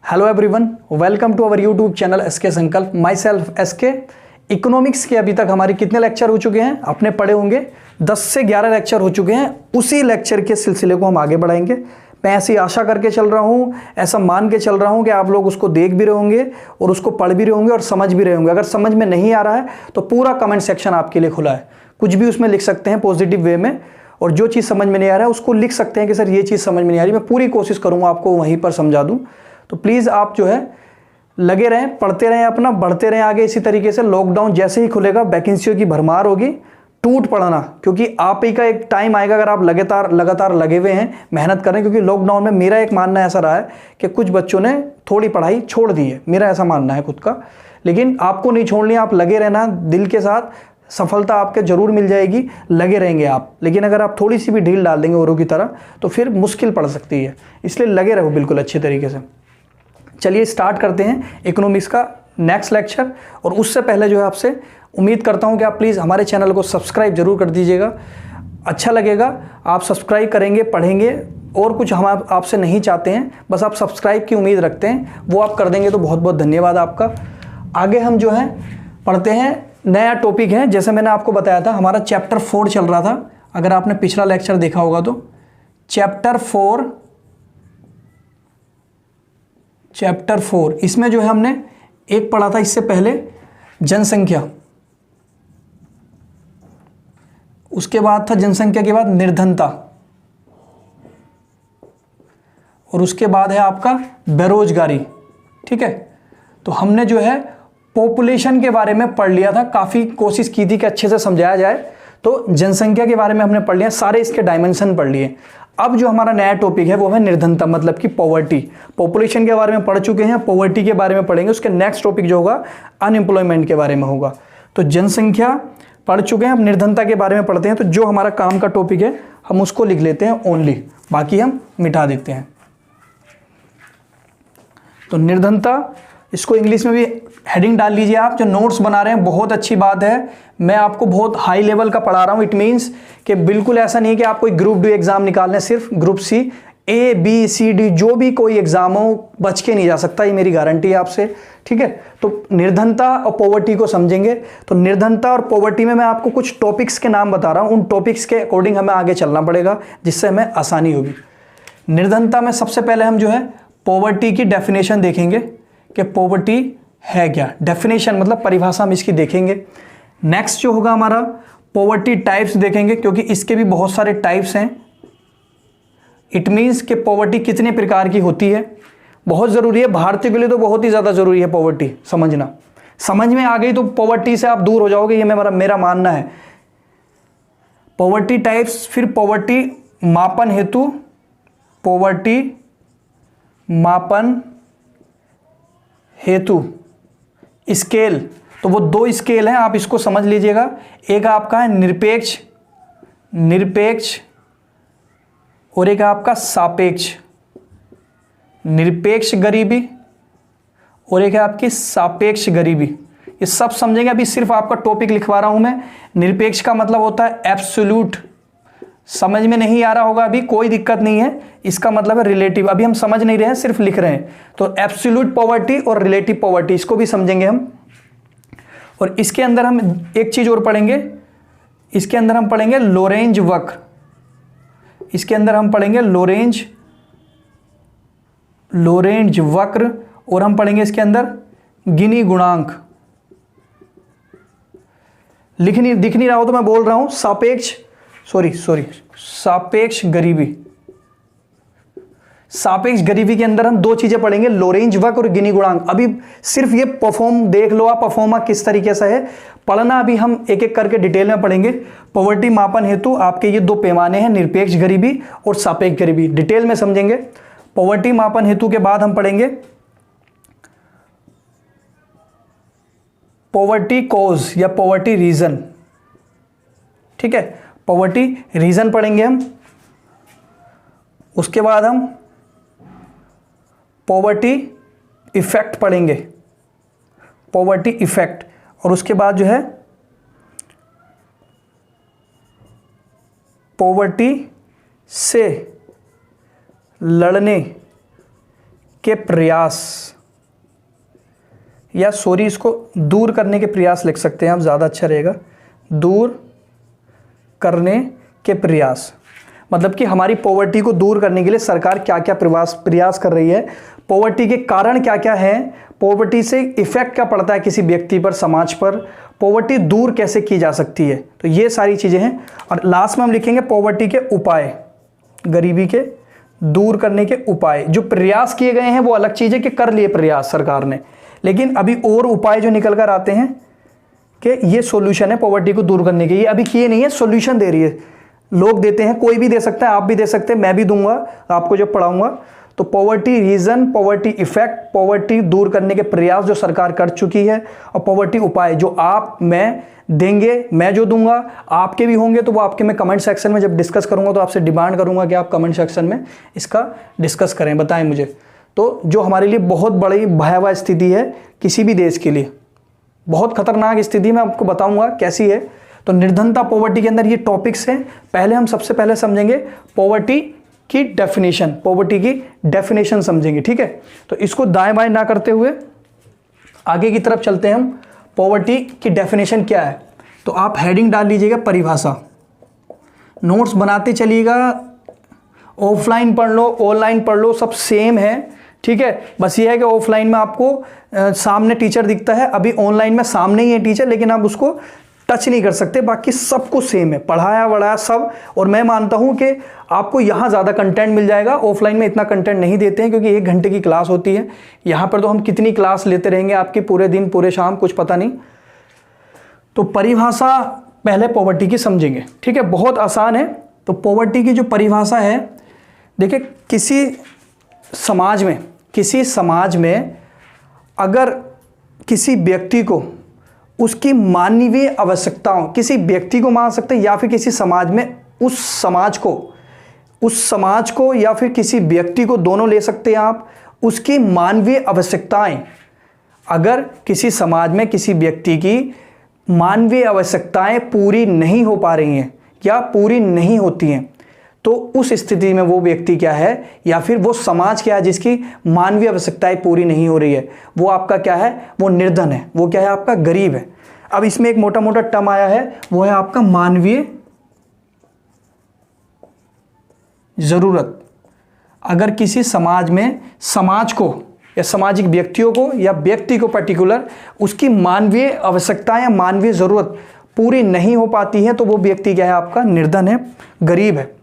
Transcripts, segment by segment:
Hello everyone, welcome to our YouTube channel SK Sankalp. My self SK. Economics के अभी तक हमारे कितने लेक्चर हो चुके हैं? आपने पढ़े होंगे 10 से 11 लेक्चर हो चुके हैं। उसी लेक्चर के सिलसिले को हम आगे बढ़ाएंगे। मैं ऐसी आशा करके चल रहा हूँ, ऐसा मान के चल रहा हूँ कि आप लोग उसको देख भी रहे होंगे और उसको पढ़ भी रहे होंगे और समझ भी रहे होंगे। अगर समझ में नहीं आ रहा है तो पूरा कमेंट सेक्शन आपके लिए खुला है, कुछ भी उसमें लिख सकते हैं पॉजिटिव वे में। और जो चीज़ समझ में नहीं आ रहा है उसको लिख सकते हैं कि सर ये चीज़ समझ में नहीं आ रही। मैं पूरी कोशिश करूँगा आपको वहीं पर समझा दूँ। तो प्लीज़ आप जो है लगे रहें, पढ़ते रहें, अपना बढ़ते रहें आगे। इसी तरीके से लॉकडाउन जैसे ही खुलेगा वैकेंसियों की भरमार होगी, टूट पड़ना, क्योंकि आप ही का एक टाइम आएगा अगर आप लगातार लगे हुए हैं, मेहनत करें। क्योंकि लॉकडाउन में मेरा एक मानना ऐसा रहा है कि कुछ बच्चों ने थोड़ी पढ़ाई छोड़ दी है, मेरा ऐसा मानना है खुद का। लेकिन आपको नहीं छोड़नी, आप लगे रहना दिल के साथ, सफलता आपके जरूर मिल जाएगी, लगे रहेंगे आप। लेकिन अगर आप थोड़ी सी भी ढील डाल देंगे औरों की तरह तो फिर मुश्किल पड़ सकती है, इसलिए लगे रहो बिल्कुल अच्छे तरीके से। चलिए स्टार्ट करते हैं इकोनॉमिक्स का नेक्स्ट लेक्चर। और उससे पहले जो है आपसे उम्मीद करता हूं कि आप प्लीज़ हमारे चैनल को सब्सक्राइब जरूर कर दीजिएगा। अच्छा लगेगा, आप सब्सक्राइब करेंगे, पढ़ेंगे। और कुछ हम आपसे नहीं चाहते हैं, बस आप सब्सक्राइब की उम्मीद रखते हैं, वो आप कर देंगे तो बहुत बहुत धन्यवाद आपका। आगे हम जो है पढ़ते हैं, नया टॉपिक है। जैसे मैंने आपको बताया था हमारा चैप्टर 4 चल रहा था, अगर आपने पिछला लेक्चर देखा होगा तो। चैप्टर 4 इसमें जो है हमने एक पढ़ा था इससे पहले, जनसंख्या। उसके बाद था जनसंख्या के बाद निर्धनता, और उसके बाद है आपका बेरोजगारी। ठीक है, तो हमने जो है पॉपुलेशन के बारे में पढ़ लिया था, काफ़ी कोशिश की थी कि अच्छे से समझाया जाए। तो जनसंख्या के बारे में हमने पढ़ लिया, सारे इसके डायमेंशन पढ़ लिए। अब जो हमारा नया टॉपिक है वो है निर्धनता, मतलब कि पॉवर्टी। पॉपुलेशन के बारे में पढ़ चुके हैं, पॉवर्टी के बारे में पढ़ेंगे। उसके नेक्स्ट टॉपिक जो होगा अनएम्प्लॉयमेंट के बारे में होगा। तो जनसंख्या पढ़ चुके हैं, अब निर्धनता के बारे में पढ़ते हैं। तो जो हमारा काम का टॉपिक है हम उसको लिख लेते हैं ओनली, बाकी हम मिटा देते हैं। तो निर्धनता, इसको इंग्लिश में भी हेडिंग डाल लीजिए आप। जो नोट्स बना रहे हैं बहुत अच्छी बात है, मैं आपको बहुत हाई लेवल का पढ़ा रहा हूँ। इट मीन्स कि बिल्कुल ऐसा नहीं कि आप कोई ग्रुप डी एग्जाम निकाल लें, सिर्फ group C, A B C D जो भी कोई एग्जाम हो बच के नहीं जा सकता, ये मेरी गारंटी है आपसे। ठीक है, तो निर्धनता और पॉवर्टी को समझेंगे। तो निर्धनता और पॉवर्टी में मैं आपको कुछ टॉपिक्स के नाम बता रहा हूँ, उन टॉपिक्स के अकॉर्डिंग हमें आगे चलना पड़ेगा, जिससे हमें आसानी होगी। निर्धनता में सबसे पहले हम जो है पॉवर्टी की डेफिनेशन देखेंगे कि पॉवर्टी है क्या। डेफिनेशन मतलब परिभाषा हम इसकी देखेंगे। नेक्स्ट जो होगा हमारा पॉवर्टी टाइप्स देखेंगे, क्योंकि इसके भी बहुत सारे टाइप्स हैं। इट मीन्स कि पॉवर्टी कितने प्रकार की होती है, बहुत ज़रूरी है। भारतीय के लिए तो बहुत ही ज़्यादा ज़रूरी है पॉवर्टी समझना। समझ में आ गई तो पॉवर्टी से आप दूर हो जाओगे, ये मेरा मानना है। पॉवर्टी टाइप्स, फिर पॉवर्टी मापन हेतु, पॉवर्टी मापन हेतु स्केल। तो वो दो स्केल हैं, आप इसको समझ लीजिएगा। एक आपका है निरपेक्ष और एक आपका सापेक्ष। निरपेक्ष गरीबी और एक है आपकी सापेक्ष गरीबी। ये सब समझेंगे। अभी सिर्फ आपका टॉपिक लिखवा रहा हूं मैं। निरपेक्ष का मतलब होता है एब्सोल्यूट। समझ में नहीं आ रहा होगा अभी, कोई दिक्कत नहीं है, इसका मतलब है रिलेटिव। अभी हम समझ नहीं रहे हैं, सिर्फ लिख रहे हैं। तो एब्सोल्यूट पॉवर्टी और रिलेटिव पॉवर्टी, इसको भी समझेंगे हम। और इसके अंदर हम एक चीज और पढ़ेंगे, इसके अंदर हम पढ़ेंगे लोरेंज वक्र। इसके अंदर हम पढ़ेंगे लोरेंज वक्र, और हम पढ़ेंगे इसके अंदर गिनी गुणांक। दिख नहीं रहा हो तो मैं बोल रहा हूं, सापेक्ष गरीबी। सापेक्ष गरीबी के अंदर हम दो चीजें पढ़ेंगे, लोरेंज वक्र और गिनी गुणांक। अभी सिर्फ ये परफॉर्म देख लो आप, परफॉर्मा किस तरीके से है पढ़ना, अभी हम एक एक करके डिटेल में पढ़ेंगे। पॉवर्टी मापन हेतु आपके ये दो पैमाने हैं, निरपेक्ष गरीबी और सापेक्ष गरीबी, डिटेल में समझेंगे। पॉवर्टी मापन हेतु के बाद हम पढ़ेंगे पॉवर्टी कॉज या पॉवर्टी रीजन। ठीक है, पॉवर्टी रीजन पढ़ेंगे हम। उसके बाद हम पॉवर्टी इफेक्ट पढ़ेंगे, पॉवर्टी इफेक्ट। और उसके बाद जो है पॉवर्टी से लड़ने के प्रयास, या सॉरी इसको दूर करने के प्रयास लिख सकते हैं आप, ज़्यादा अच्छा रहेगा, दूर करने के प्रयास। मतलब कि हमारी पॉवर्टी को दूर करने के लिए सरकार क्या क्या प्रयास कर रही है, पॉवर्टी के कारण क्या क्या है, पॉवर्टी से इफेक्ट क्या पड़ता है किसी व्यक्ति पर, समाज पर, पॉवर्टी दूर कैसे की जा सकती है, तो ये सारी चीज़ें हैं। और लास्ट में हम लिखेंगे पॉवर्टी के उपाय, गरीबी के दूर करने के उपाय। जो प्रयास किए गए हैं वो अलग चीज़ है कि कर लिए प्रयास सरकार ने, लेकिन अभी और उपाय जो निकल कर आते हैं कि ये सॉल्यूशन है पॉवर्टी को दूर करने के, ये अभी किए नहीं है, सॉल्यूशन दे रही है, लोग देते हैं, कोई भी दे सकता है, आप भी दे सकते हैं, मैं भी दूंगा आपको जब पढ़ाऊंगा। तो poverty reason, poverty effect, poverty दूर करने के प्रयास जो सरकार कर चुकी है, और पॉवर्टी उपाय जो आप मैं देंगे, मैं जो दूंगा आपके भी होंगे, तो वो आपके मैं कमेंट सेक्शन में जब डिस्कस करूंगा तो आपसे डिमांड करूंगा कि आप कमेंट सेक्शन में इसका डिस्कस करें, बताएं मुझे। तो जो हमारे लिए बहुत बड़ी भयावह स्थिति है किसी भी देश के लिए, बहुत खतरनाक स्थिति, मैं आपको बताऊंगा कैसी है। तो निर्धनता पॉवर्टी के अंदर ये टॉपिक्स हैं। पहले हम सबसे पहले समझेंगे पॉवर्टी की डेफिनेशन, पॉवर्टी की डेफिनेशन समझेंगे, ठीक है। तो इसको दाएं बाएं ना करते हुए आगे की तरफ चलते हैं हम। पॉवर्टी की डेफिनेशन क्या है, तो आप हेडिंग डाल लीजिएगा परिभाषा, नोट्स बनाते चलिएगा, ऑफलाइन पढ़ लो ऑनलाइन पढ़ लो सब सेम है, ठीक है। बस ये है कि ऑफलाइन में आपको सामने टीचर दिखता है, अभी ऑनलाइन में सामने ही है टीचर, लेकिन आप उसको टच नहीं कर सकते, बाकी सब कुछ सेम है, पढ़ाया वढ़ाया सब। और मैं मानता हूं कि आपको यहाँ ज़्यादा कंटेंट मिल जाएगा, ऑफलाइन में इतना कंटेंट नहीं देते हैं क्योंकि 1 घंटे की क्लास होती है, यहाँ पर तो हम कितनी क्लास लेते रहेंगे आपकी, पूरे दिन पूरे शाम, कुछ पता नहीं। तो परिभाषा पहले पॉवर्टी की समझेंगे, ठीक है, बहुत आसान है। तो पॉवर्टी की जो परिभाषा है, देखिए किसी समाज में अगर किसी व्यक्ति को उसकी मानवीय आवश्यकताओं, किसी व्यक्ति को मान सकते हैं या फिर किसी समाज में उस समाज को या फिर किसी व्यक्ति को, दोनों ले सकते हैं आप, उसकी मानवीय आवश्यकताएं, अगर किसी समाज में किसी व्यक्ति की मानवीय आवश्यकताएं पूरी नहीं हो पा रही हैं या पूरी नहीं होती हैं, तो उस स्थिति में वो व्यक्ति क्या है या फिर वो समाज क्या है जिसकी मानवीय आवश्यकताएं पूरी नहीं हो रही है, वो आपका क्या है, वो निर्धन है, वो क्या है, आपका गरीब है। अब इसमें एक मोटा मोटा टर्म आया है, वो है आपका मानवीय जरूरत। अगर किसी समाज में समाज को या सामाजिक व्यक्तियों को या व्यक्ति को पर्टिकुलर उसकी मानवीय आवश्यकताएं या मानवीय जरूरत पूरी नहीं हो पाती है, तो वो व्यक्ति क्या है, आपका निर्धन है, गरीब है।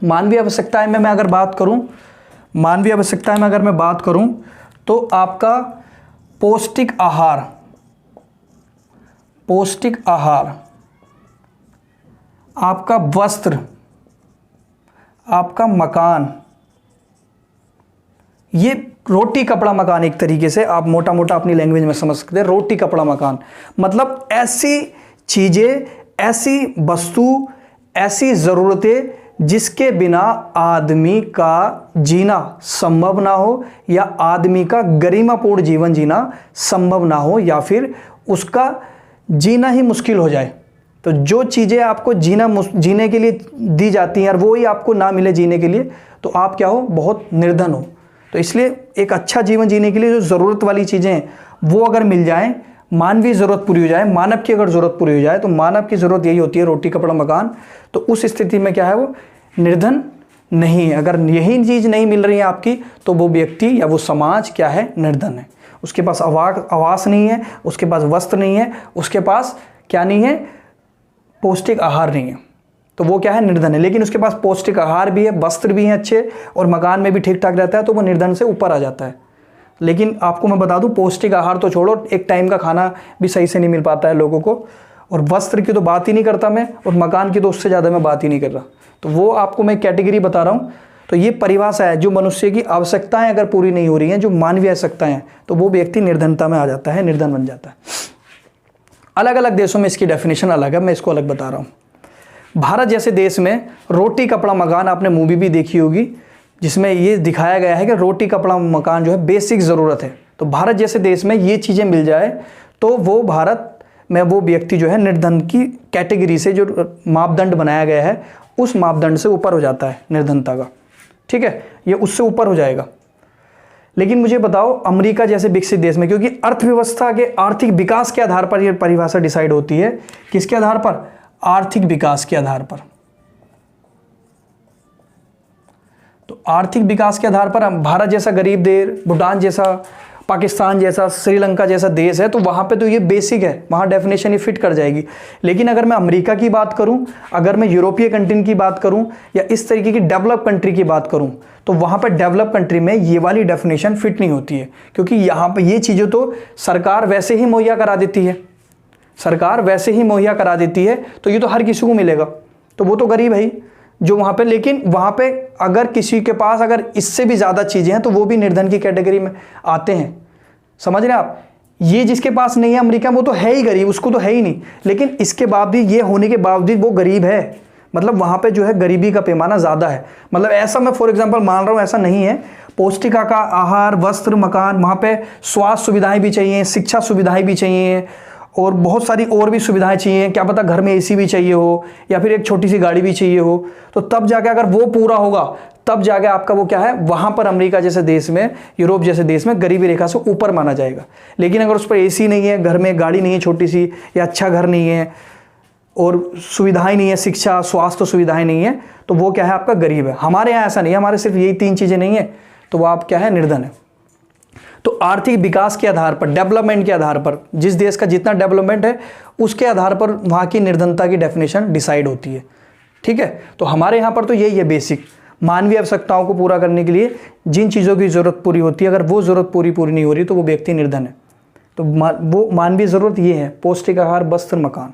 मानवीय आवश्यकताएं में मैं अगर बात करूं, तो आपका पौष्टिक आहार, आपका वस्त्र, आपका मकान, ये रोटी कपड़ा मकान, एक तरीके से आप मोटा मोटा अपनी लैंग्वेज में समझ सकते हैं, रोटी कपड़ा मकान मतलब ऐसी चीजें, ऐसी वस्तु, ऐसी ज़रूरतें जिसके बिना आदमी का जीना संभव ना हो या आदमी का गरिमापूर्ण जीवन जीना संभव ना हो या फिर उसका जीना ही मुश्किल हो जाए। तो जो चीज़ें आपको जीने के लिए दी जाती हैं और वो ही आपको ना मिले जीने के लिए, तो आप क्या हो, बहुत निर्धन हो। तो इसलिए एक अच्छा जीवन जीने के लिए जो ज़रूरत वाली चीज़ें हैं वो अगर मिल जाएं, मानवीय ज़रूरत पूरी हो जाए, मानव की अगर ज़रूरत पूरी हो जाए, तो मानव की ज़रूरत यही होती है, रोटी कपड़ा मकान, तो उस स्थिति में क्या है, वो निर्धन नहीं है। अगर यही चीज़ नहीं मिल रही है आपकी, तो वो व्यक्ति या वो समाज क्या है, निर्धन है। उसके पास आवास नहीं है, उसके पास वस्त्र नहीं है, उसके पास क्या नहीं है, पौष्टिक आहार नहीं है, तो वो क्या है, निर्धन है। लेकिन उसके पास पौष्टिक आहार भी है, वस्त्र भी हैं अच्छे और मकान में भी ठीक ठाक रहता है, तो वो निर्धन से ऊपर आ जाता है। लेकिन आपको मैं बता दूं, पौष्टिक आहार तो छोड़ो, एक टाइम का खाना भी सही से नहीं मिल पाता है लोगों को, और वस्त्र की तो बात ही नहीं करता मैं, और मकान की तो उससे ज़्यादा मैं बात ही नहीं कर रहा। तो वो आपको मैं कैटेगरी बता रहा हूँ। तो ये परिभाषा है, जो मनुष्य की आवश्यकताएं अगर पूरी नहीं हो रही हैं, जो मानवीय आवश्यकताएं हैं, तो वो व्यक्ति निर्धनता में आ जाता है, निर्धन बन जाता है। अलग अलग देशों में इसकी डेफिनेशन अलग है, मैं इसको अलग बता रहा हूँ। भारत जैसे देश में रोटी कपड़ा मकान, आपने मूवी भी देखी होगी जिसमें ये दिखाया गया है कि रोटी कपड़ा मकान जो है बेसिक ज़रूरत है। तो भारत जैसे देश में ये चीज़ें मिल जाए तो वो भारत में वो व्यक्ति जो है निर्धन की कैटेगरी से, जो मापदंड बनाया गया है उस मापदंड से ऊपर हो जाता है निर्धनता का, ठीक है, ये उससे ऊपर हो जाएगा। लेकिन मुझे बताओ अमेरिका जैसे विकसित देश में, क्योंकि अर्थव्यवस्था के आर्थिक विकास के आधार पर यह परिभाषा डिसाइड होती है। किसके आधार पर? आर्थिक विकास के आधार पर। तो आर्थिक विकास के आधार पर भारत जैसा गरीब देश, भूटान जैसा, पाकिस्तान जैसा, श्रीलंका जैसा देश है, तो वहाँ पे तो ये बेसिक है, वहाँ डेफिनेशन ही फिट कर जाएगी। लेकिन अगर मैं अमेरिका की बात करूँ, अगर मैं यूरोपीय कंट्री की बात करूँ, या इस तरीके की डेवलप कंट्री की बात करूँ, तो वहाँ पर डेवलप कंट्री में ये वाली डेफिनेशन फिट नहीं होती है, क्योंकि यहाँ पर ये चीज़ें तो सरकार वैसे ही मुहैया करा देती है, सरकार वैसे ही मुहैया करा देती है, तो ये तो हर किसी को मिलेगा, तो वो तो गरीब है ही जो वहाँ पे। लेकिन वहाँ पे अगर किसी के पास अगर इससे भी ज़्यादा चीज़ें हैं तो वो भी निर्धन की कैटेगरी में आते हैं, समझ रहे हैं आप। ये जिसके पास नहीं है अमेरिका में, वो तो है ही गरीब, उसको तो है ही नहीं, लेकिन इसके बावजूद, ये होने के बावजूद वो गरीब है, मतलब वहाँ पे जो है गरीबी का पैमाना ज़्यादा है। मतलब ऐसा मैं फॉर एग्जांपल मान रहा हूँ, ऐसा नहीं है। पौष्टिक आहार, वस्त्र, मकान, वहाँ पे स्वास्थ्य सुविधाएं भी चाहिए, शिक्षा सुविधाएं भी चाहिए, और बहुत सारी और भी सुविधाएं चाहिए। क्या पता घर में एसी भी चाहिए हो, या फिर एक छोटी सी गाड़ी भी चाहिए हो, तो तब जाके अगर वो पूरा होगा, तब जाके आपका वो क्या है, वहाँ पर अमेरिका जैसे देश में, यूरोप जैसे देश में गरीबी रेखा से ऊपर माना जाएगा। लेकिन अगर उस पर एसी नहीं है, घर में गाड़ी नहीं है छोटी सी, या अच्छा घर नहीं है, और सुविधाएं नहीं है, शिक्षा स्वास्थ्य सुविधाएं नहीं है, तो वो क्या है, आपका गरीब है। हमारे यहाँ ऐसा नहीं है, हमारे सिर्फ यही 3 चीज़ें नहीं है, तो वो आप क्या है, निर्धन है। तो आर्थिक विकास के आधार पर, डेवलपमेंट के आधार पर, जिस देश का जितना डेवलपमेंट है उसके आधार पर वहाँ की निर्धनता की डेफिनेशन डिसाइड होती है, ठीक है। तो हमारे यहाँ पर तो यही है बेसिक, मानवीय आवश्यकताओं को पूरा करने के लिए जिन चीज़ों की ज़रूरत पूरी होती है, अगर वो ज़रूरत पूरी नहीं हो रही तो वो व्यक्ति निर्धन है। तो वो मानवीय ज़रूरत ये है, पौष्टिक आहार, वस्त्र, मकान।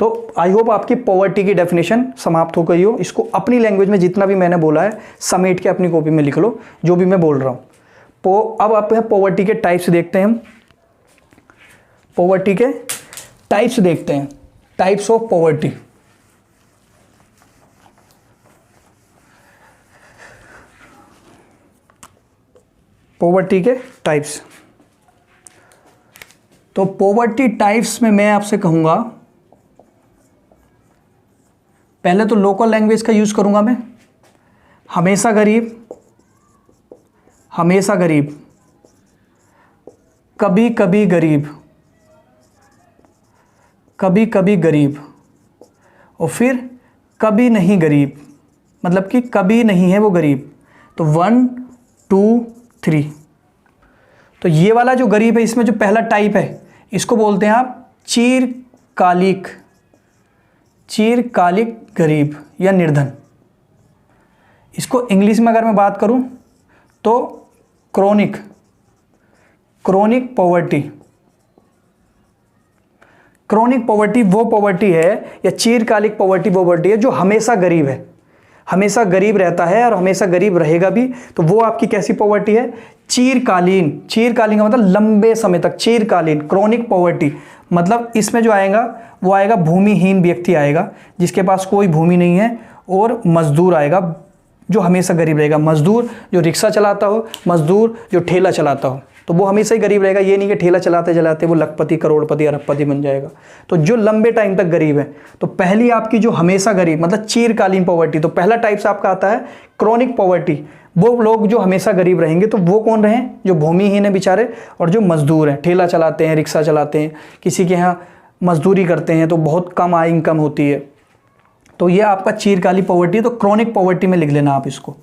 तो आई होप आपकी पॉवर्टी की डेफिनेशन समाप्त हो गई हो। इसको अपनी लैंग्वेज में जितना भी मैंने बोला है समेट के अपनी कॉपी में लिख लो, जो भी मैं बोल रहा हूँ। अब आप पॉवर्टी के टाइप्स देखते हैं, हम पॉवर्टी के टाइप्स देखते हैं, टाइप्स ऑफ पॉवर्टी। पॉवर्टी के टाइप्स, तो पॉवर्टी टाइप्स में मैं आपसे कहूंगा, पहले तो लोकल लैंग्वेज का यूज करूंगा मैं। हमेशा गरीब, हमेशा गरीब, कभी कभी गरीब, कभी कभी गरीब, और फिर कभी नहीं गरीब, मतलब कि कभी नहीं है वो गरीब। तो 1 2 3। तो ये वाला जो गरीब है, इसमें जो पहला टाइप है, इसको बोलते हैं आप चिरकालिक, चिरकालिक गरीब या निर्धन। इसको इंग्लिश में अगर मैं बात करूं तो क्रोनिक पॉवर्टी। क्रोनिक पॉवर्टी वो पॉवर्टी है, या चिरकालिक पॉवर्टी वो पॉवर्टी है जो हमेशा गरीब है, हमेशा गरीब रहता है और हमेशा गरीब रहेगा भी। तो वो आपकी कैसी पॉवर्टी है, चिरकालीन। चिरकालीन का मतलब लंबे समय तक, चिरकालीन। क्रोनिक पॉवर्टी मतलब इसमें जो आएगा वो आएगा भूमिहीन व्यक्ति आएगा, जिसके पास कोई भूमि नहीं है, और मजदूर आएगा जो हमेशा गरीब रहेगा। मजदूर जो रिक्शा चलाता हो, मजदूर जो ठेला चलाता हो, तो वो हमेशा ही गरीब रहेगा। ये नहीं कि ठेला चलाते चलाते वो लखपति, करोड़पति, अरबपति बन जाएगा। तो जो लंबे टाइम तक गरीब है, तो पहली आपकी जो हमेशा गरीब मतलब चिरकालीन पॉवर्टी, तो पहला टाइप्स आपका आता है क्रोनिक पॉवर्टी। वो लोग जो हमेशा गरीब रहेंगे, तो वो कौन रहे, जो भूमिहीन है बेचारे, और जो मजदूर हैं, ठेला चलाते हैं, रिक्शा चलाते हैं, किसी के यहाँ मजदूरी करते हैं, तो बहुत कम आय इनकम होती है। तो ये आपका चिरकालीन पॉवर्टी, तो क्रोनिक पॉवर्टी में लिख लेना आप इसको।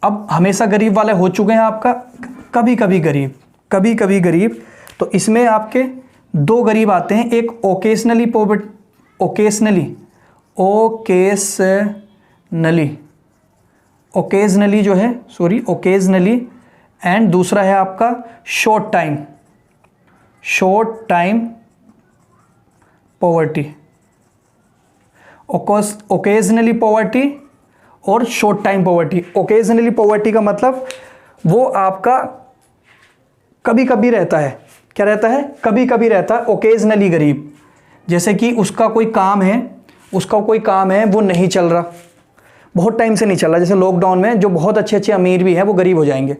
अब हमेशा गरीब वाले हो चुके हैं आपका कभी कभी गरीब, कभी कभी गरीब। तो इसमें आपके 2 गरीब आते हैं, एक ओकेजनली पॉवर्टी, ओकेजनली जो है, सॉरी ओकेजनली, एंड दूसरा है आपका short time poverty. Occasionally poverty और short time poverty. Occasionally poverty का मतलब वो आपका कभी कभी रहता है, क्या रहता है, कभी कभी रहता है। ओकेजनली गरीब, जैसे कि उसका कोई काम है वो नहीं चल रहा, बहुत टाइम से नहीं चल रहा, जैसे लॉकडाउन में जो बहुत अच्छे अमीर भी हैं वो गरीब हो जाएंगे,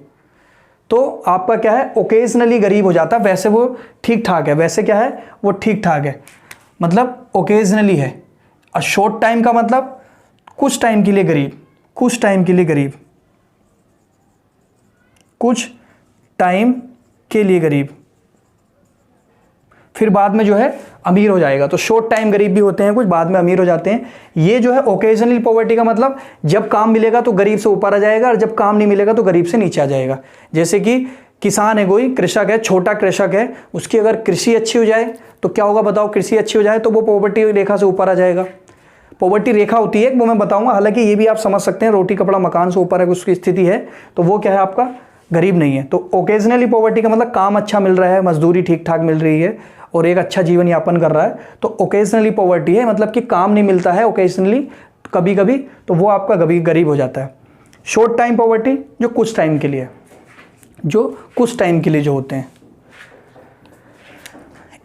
तो आपका क्या है, ओकेजनली गरीब हो जाता है। वैसे वो ठीक ठाक है, वैसे क्या है, वो ठीक ठाक है, मतलब ओकेजनली है। और शॉर्ट टाइम का मतलब कुछ टाइम के लिए गरीब, कुछ टाइम के लिए गरीब, कुछ टाइम के लिए गरीब, फिर बाद में जो है अमीर हो जाएगा। तो शॉर्ट टाइम गरीब भी होते हैं कुछ, बाद में अमीर हो जाते हैं। ये जो है ओकेजनली पॉवर्टी का मतलब जब काम मिलेगा तो गरीब से ऊपर आ जाएगा और जब काम नहीं मिलेगा तो गरीब से नीचे आ जाएगा। जैसे कि किसान है, कोई कृषक है, छोटा कृषक है, उसकी अगर कृषि अच्छी हो जाए तो क्या होगा बताओ? कृषि अच्छी हो जाए तो वो पॉवर्टी रेखा से ऊपर आ जाएगा। पॉवर्टी रेखा होती है वो मैं बताऊंगा, हालांकि ये भी आप समझ सकते हैं, रोटी कपड़ा मकान से ऊपर है उसकी स्थिति है तो वो क्या है आपका गरीब नहीं है। तो ओकेजनली पॉवर्टी का मतलब काम अच्छा मिल रहा है, मजदूरी ठीक ठाक मिल रही है और एक अच्छा जीवन यापन कर रहा है, तो ओकेजनली पॉवर्टी है, मतलब कि काम नहीं मिलता है ओकेजनली कभी कभी, तो वो आपका कभी गरीब हो जाता है। शॉर्ट टाइम पॉवर्टी जो कुछ टाइम के लिए, जो कुछ टाइम के लिए जो होते हैं।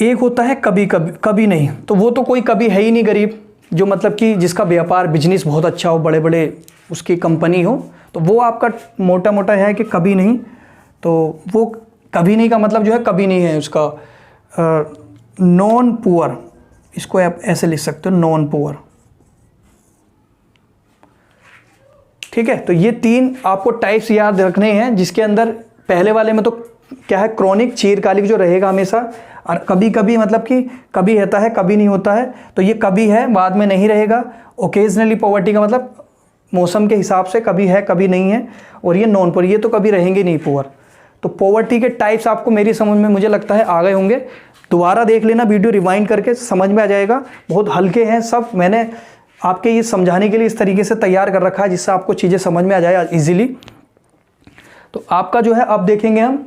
एक होता है कभी कभी, कभी नहीं, तो वो तो कोई कभी है ही नहीं गरीब, जो मतलब कि जिसका व्यापार बिजनेस बहुत अच्छा हो, बड़े बड़े उसकी कंपनी हो, तो वो आपका मोटा मोटा है कि कभी नहीं। तो वो कभी नहीं का मतलब जो है कभी नहीं है उसका नॉन पुअर, इसको आप ऐसे लिख सकते हो नॉन पुअर। ठीक है, तो ये तीन आपको टाइप्स याद रखने हैं, जिसके अंदर पहले वाले में तो क्या है क्रॉनिक चिरकालिक जो रहेगा हमेशा, और कभी कभी मतलब कि कभी रहता है कभी नहीं होता है, तो ये कभी है बाद में नहीं रहेगा। ओकेजनली पॉवर्टी का मतलब मौसम के हिसाब से कभी है कभी नहीं है, और ये नॉन पुअर, ये तो कभी रहेंगे नहीं पुअर। तो पॉवर्टी के टाइप्स आपको मेरी समझ में मुझे लगता है आ गए होंगे। दोबारा देख लेना वीडियो, रिवाइंड करके समझ में आ जाएगा। बहुत हल्के हैं सब, मैंने आपके ये समझाने के लिए इस तरीके से तैयार कर रखा है जिससे आपको चीज़ें समझ में आ जाए इजीली। तो आपका जो है अब देखेंगे हम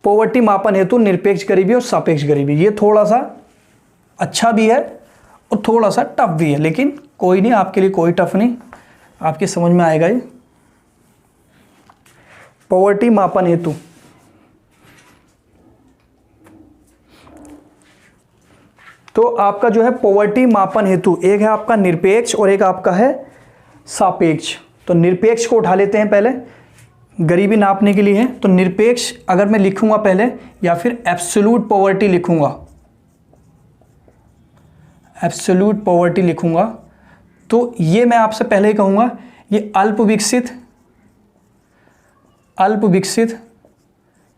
पॉवर्टी मापन हेतु निरपेक्ष गरीबी और सापेक्ष गरीबी। ये थोड़ा सा अच्छा भी है और थोड़ा सा टफ भी है, लेकिन कोई नहीं, आपके लिए कोई टफ नहीं, आपकी समझ में आएगा ये। पॉवर्टी मापन हेतु तो आपका जो है पॉवर्टी मापन हेतु एक है आपका निरपेक्ष और एक आपका है सापेक्ष। तो निरपेक्ष को उठा लेते हैं पहले, गरीबी नापने के लिए है। तो निरपेक्ष अगर मैं लिखूंगा पहले, या फिर एब्सोल्यूट पॉवर्टी लिखूंगा, एब्सोल्यूट पॉवर्टी लिखूंगा, तो ये मैं आपसे पहले ही कहूंगा ये अल्प विकसित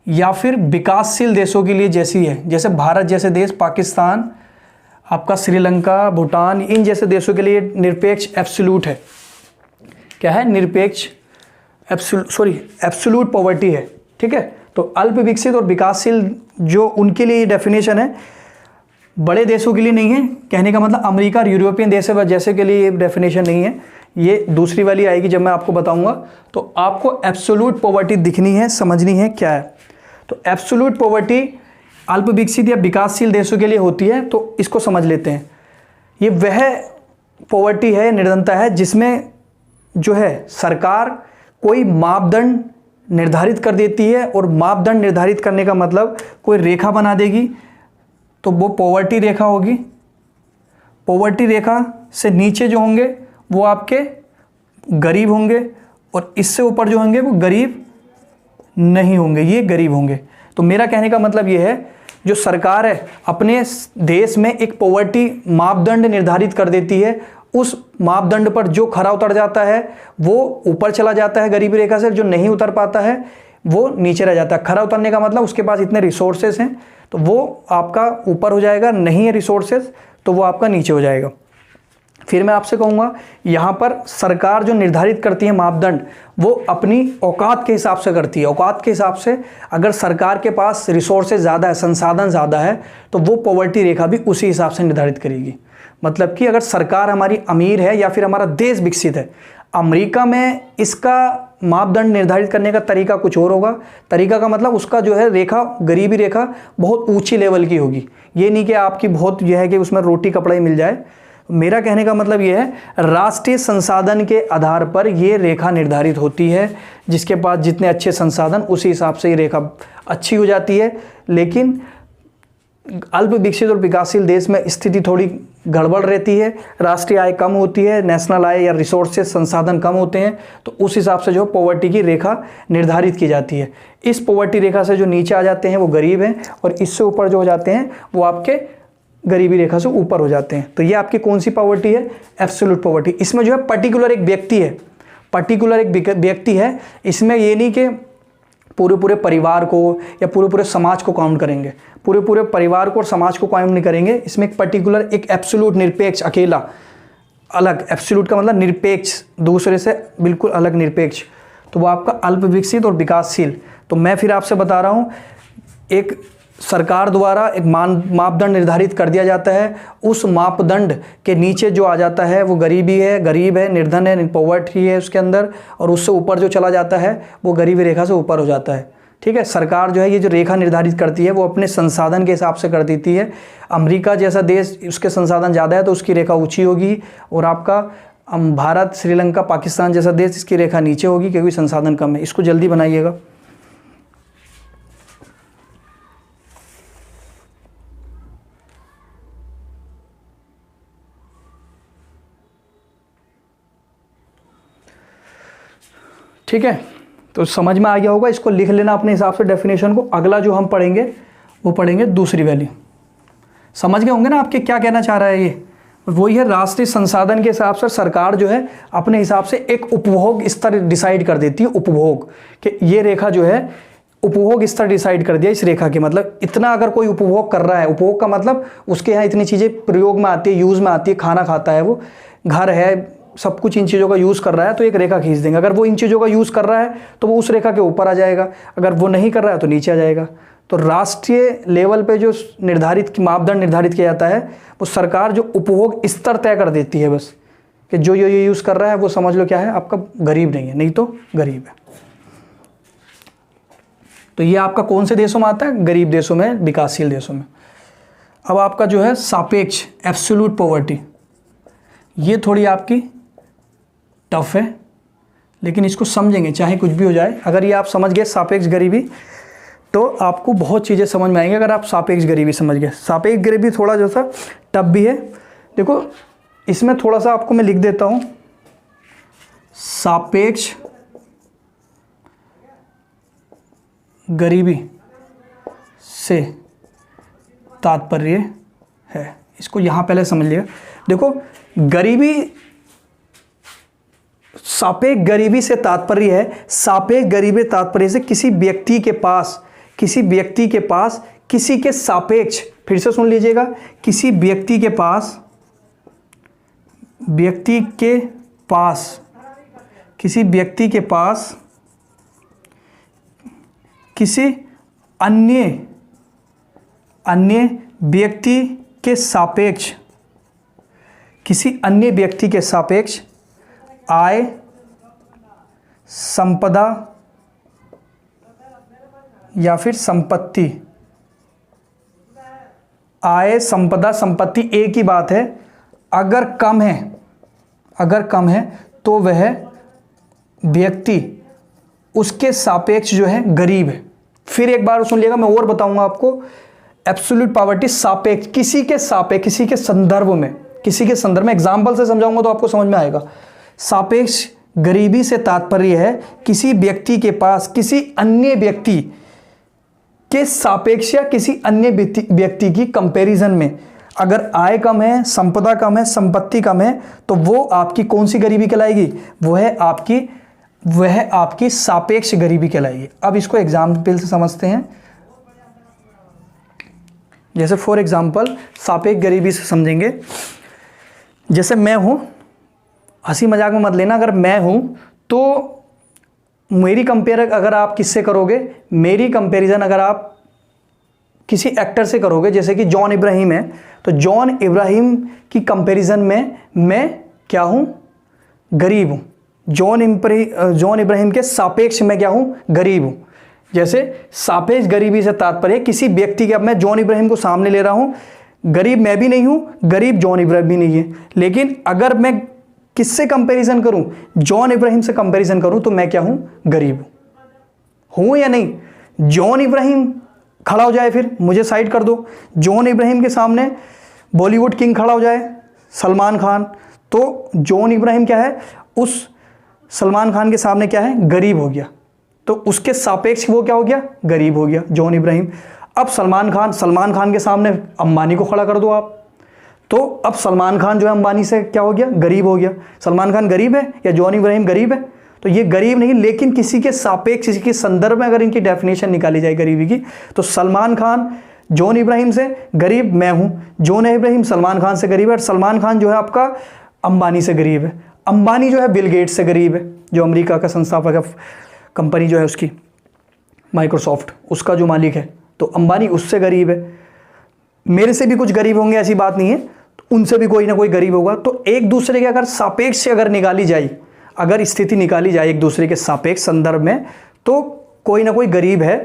या फिर विकासशील देशों के लिए जैसी है, जैसे भारत जैसे देश, पाकिस्तान, आपका श्रीलंका, भूटान, इन जैसे देशों के लिए निरपेक्ष एब्सोल्यूट है। क्या है? निरपेक्ष एब्सोल्यूट पॉवर्टी है। ठीक है, तो अल्प विकसित और विकासशील जो उनके लिए डेफिनेशन है, बड़े देशों के लिए नहीं है। कहने का मतलब अमेरिका और यूरोपियन देश जैसे के लिए ये डेफिनेशन नहीं है, ये दूसरी वाली आएगी जब मैं आपको बताऊंगा। तो आपको एब्सोल्यूट पॉवर्टी दिखनी है, समझनी है क्या है। तो एब्सोल्यूट पॉवर्टी अल्प विकसित या विकासशील देशों के लिए होती है, तो इसको समझ लेते हैं। ये वह पॉवर्टी है, निर्धनता है, जिसमें जो है सरकार कोई मापदंड निर्धारित कर देती है, और मापदंड निर्धारित करने का मतलब कोई रेखा बना देगी, तो वो पॉवर्टी रेखा होगी। पॉवर्टी रेखा से नीचे जो होंगे वो आपके गरीब होंगे, और इससे ऊपर जो होंगे वो गरीब नहीं होंगे, ये गरीब होंगे। तो मेरा कहने का मतलब ये है, जो सरकार है अपने देश में एक पॉवर्टी मापदंड निर्धारित कर देती है, उस मापदंड पर जो खरा उतर जाता है वो ऊपर चला जाता है गरीबी रेखा से, जो नहीं उतर पाता है वो नीचे रह जाता है। खरा उतरने का मतलब उसके पास इतने रिसोर्सेस हैं तो वो आपका ऊपर हो जाएगा, नहीं है रिसोर्सेस तो वो आपका नीचे हो जाएगा। फिर मैं आपसे कहूँगा, यहाँ पर सरकार जो निर्धारित करती है मापदंड, वो अपनी औकात के हिसाब से करती है। औकात के हिसाब से अगर सरकार के पास रिसोर्सेज ज़्यादा है, संसाधन ज़्यादा है, तो वो पॉवर्टी रेखा भी उसी हिसाब से निर्धारित करेगी। मतलब कि अगर सरकार हमारी अमीर है या फिर हमारा देश विकसित है, अमेरिका में इसका मापदंड निर्धारित करने का तरीका कुछ और होगा। तरीका का मतलब उसका जो है रेखा, गरीबी रेखा बहुत ऊंची लेवल की होगी। ये नहीं कि आपकी बहुत यह है कि उसमें रोटी कपड़ा ही मिल जाए। मेरा कहने का मतलब ये है, राष्ट्रीय संसाधन के आधार पर ये रेखा निर्धारित होती है। जिसके पास जितने अच्छे संसाधन, उसी हिसाब से ये रेखा अच्छी हो जाती है। लेकिन अल्प विकसित और विकासशील देश में स्थिति थोड़ी गड़बड़ रहती है, राष्ट्रीय आय कम होती है, नेशनल आय या रिसोर्सेज संसाधन कम होते हैं, तो उस हिसाब से जो पॉवर्टी की रेखा निर्धारित की जाती है। इस पॉवर्टी रेखा से जो नीचे आ जाते हैं वो गरीब हैं, और इससे ऊपर जो हो जाते हैं वो आपके गरीबी रेखा से ऊपर हो जाते हैं। तो ये आपकी कौन सी पॉवर्टी है? Absolute poverty. इसमें जो है पर्टिकुलर एक व्यक्ति है, पर्टिकुलर एक व्यक्ति है। इसमें ये नहीं कि पूरे पूरे परिवार को या पूरे पूरे समाज को काउंट करेंगे। पूरे पूरे परिवार को और समाज को काउंट नहीं करेंगे। इसमें एक पर्टिकुलर, एक एब्सोल्यूट निरपेक्ष, अकेला, अलग, एब्सोल्यूट का मतलब निरपेक्ष, दूसरे से बिल्कुल अलग निरपेक्ष, तो वो आपका अल्प विकसित और विकासशील। तो मैं फिर आपसे बता रहा हूँ, एक सरकार द्वारा एक मापदंड निर्धारित कर दिया जाता है, उस मापदंड के नीचे जो आ जाता है वो गरीबी है, गरीब है, निर्धन है, पॉवर्टी है उसके अंदर, और उससे ऊपर जो चला जाता है वो गरीबी रेखा से ऊपर हो जाता है। ठीक है, सरकार जो है ये जो रेखा निर्धारित करती है वो अपने संसाधन के हिसाब से कर देती है। अमेरिका जैसा देश, उसके संसाधन ज़्यादा है तो उसकी रेखा ऊँची होगी, और आपका भारत, श्रीलंका, पाकिस्तान जैसा देश, इसकी रेखा नीचे होगी क्योंकि संसाधन कम है। इसको जल्दी बनाइएगा। ठीक है, तो समझ में आ गया होगा। इसको लिख लेना अपने हिसाब से डेफिनेशन को। अगला जो हम पढ़ेंगे वो पढ़ेंगे दूसरी वैल्यू। समझ गए होंगे ना आपके क्या कहना चाह रहा है ये? वही है, राष्ट्रीय संसाधन के हिसाब से सरकार जो है अपने हिसाब से एक उपभोग स्तर डिसाइड कर देती है। उपभोग कि ये रेखा जो है, उपभोग स्तर डिसाइड कर दिया इस रेखा के, मतलब इतना अगर कोई उपभोग कर रहा है, उपभोग का मतलब उसके यहाँ इतनी चीज़ें प्रयोग में आती है, यूज़ में आती है, खाना खाता है वो, घर है, सब कुछ इन चीज़ों का यूज़ कर रहा है तो एक रेखा खींच देंगे। अगर वो इन चीज़ों का यूज़ कर रहा है तो वो उस रेखा के ऊपर आ जाएगा, अगर वो नहीं कर रहा है तो नीचे आ जाएगा। तो राष्ट्रीय लेवल पे जो निर्धारित मापदंड निर्धारित किया जाता है वो सरकार जो उपभोग स्तर तय कर देती है, बस कि जो ये यूज़ कर रहा है वो समझ लो क्या है, आपका गरीब नहीं है, नहीं तो गरीब है। तो ये आपका कौन से देशों में आता है? गरीब देशों में, विकासशील देशों में। अब आपका जो है सापेक्ष, एब्सोल्यूट पॉवर्टी, ये थोड़ी आपकी टफ है, लेकिन इसको समझेंगे चाहे कुछ भी हो जाए। अगर ये आप समझ गए सापेक्ष गरीबी तो आपको बहुत चीज़ें समझ में आएंगी। अगर आप सापेक्ष गरीबी समझ गए, सापेक्ष गरीबी थोड़ा जो सा टफ भी है। देखो इसमें थोड़ा सा आपको मैं लिख देता हूँ, सापेक्ष गरीबी से तात्पर्य है, इसको यहाँ पहले समझ लिया। देखो गरीबी, सापेक्ष गरीबी से तात्पर्य है, सापेक्ष गरीबी तात्पर्य से किसी व्यक्ति के पास, किसी व्यक्ति के पास किसी के सापेक्ष, फिर से सुन लीजिएगा, किसी व्यक्ति के पास, व्यक्ति के पास, किसी व्यक्ति के पास किसी अन्य व्यक्ति के सापेक्ष, किसी अन्य व्यक्ति के सापेक्ष आय, संपदा या फिर संपत्ति, आय, संपदा, संपत्ति एक ही बात है, अगर कम है, अगर कम है तो वह व्यक्ति उसके सापेक्ष जो है गरीब है। फिर एक बार सुन लिएगा, मैं और बताऊंगा आपको। एब्सोल्यूट पॉवर्टी सापेक्ष, किसी के सापेक्ष, किसी के संदर्भ में, किसी के संदर्भ में, एग्जाम्पल से समझाऊंगा तो आपको समझ में आएगा। सापेक्ष गरीबी से तात्पर्य है किसी व्यक्ति के पास किसी अन्य व्यक्ति के सापेक्ष या किसी अन्य व्यक्ति की कंपैरिजन में अगर आय कम है, संपदा कम है, संपत्ति कम है, तो वो आपकी कौन सी गरीबी कहलाएगी? वह आपकी सापेक्ष गरीबी कहलाएगी। अब इसको एग्जाम्पल से समझते हैं। जैसे फॉर एग्जाम्पल सापेक्ष गरीबी से समझेंगे, जैसे मैं हूं, हंसी मजाक में मत लेना, अगर मैं हूं तो मेरी कंपेयर अगर आप किससे करोगे, मेरी कंपैरिजन अगर आप किसी एक्टर से करोगे, जैसे कि जॉन इब्राहिम है, तो जॉन इब्राहिम की कंपैरिजन में मैं क्या हूं? गरीब हूं। जॉन इब्राहिम के सापेक्ष में क्या हूं? गरीब हूं। जैसे सापेक्ष गरीबी से तात्पर्य किसी व्यक्ति के, अब मैं जॉन इब्राहिम को सामने ले रहा हूं, गरीब मैं भी नहीं हूं, गरीब जॉन इब्राहिम भी नहीं है, लेकिन अगर मैं किससे कंपैरिजन करूं? जॉन इब्राहिम से कंपैरिजन करूं तो मैं क्या हूं? गरीब हूं या नहीं? जॉन इब्राहिम खड़ा हो जाए, फिर मुझे साइड कर दो, जॉन इब्राहिम के सामने बॉलीवुड किंग खड़ा हो जाए, सलमान खान, तो जॉन इब्राहिम क्या है? उस सलमान खान के सामने क्या है? गरीब हो गया। तो उसके सापेक्ष वो क्या हो गया? गरीब हो गया जॉन इब्राहिम। अब सलमान खान के सामने अंबानी को खड़ा कर दो आप, तो अब सलमान खान जो है अंबानी से क्या हो गया? गरीब हो गया। सलमान खान गरीब है या जॉन इब्राहिम गरीब है? तो ये गरीब नहीं, लेकिन किसी के सापेक्ष, किसी के संदर्भ में अगर इनकी डेफिनेशन निकाली जाए गरीबी की, तो सलमान खान जॉन इब्राहिम से गरीब मैं हूं, जॉन इब्राहिम सलमान खान से गरीब है, और सलमान खान जो है आपका अंबानी से गरीब है, अंबानी जो है बिल गेट्स से गरीब है, जो अमेरिका का संस्थापक है, कंपनी जो है उसकी माइक्रोसॉफ्ट, उसका जो मालिक है, तो अंबानी उससे गरीब है। मेरे से भी कुछ गरीब होंगे, ऐसी बात नहीं है, तो उनसे भी कोई ना कोई गरीब होगा। तो एक दूसरे के अगर सापेक्ष से अगर निकाली जाए, अगर स्थिति निकाली जाए एक दूसरे के सापेक्ष संदर्भ में, तो कोई ना कोई गरीब है।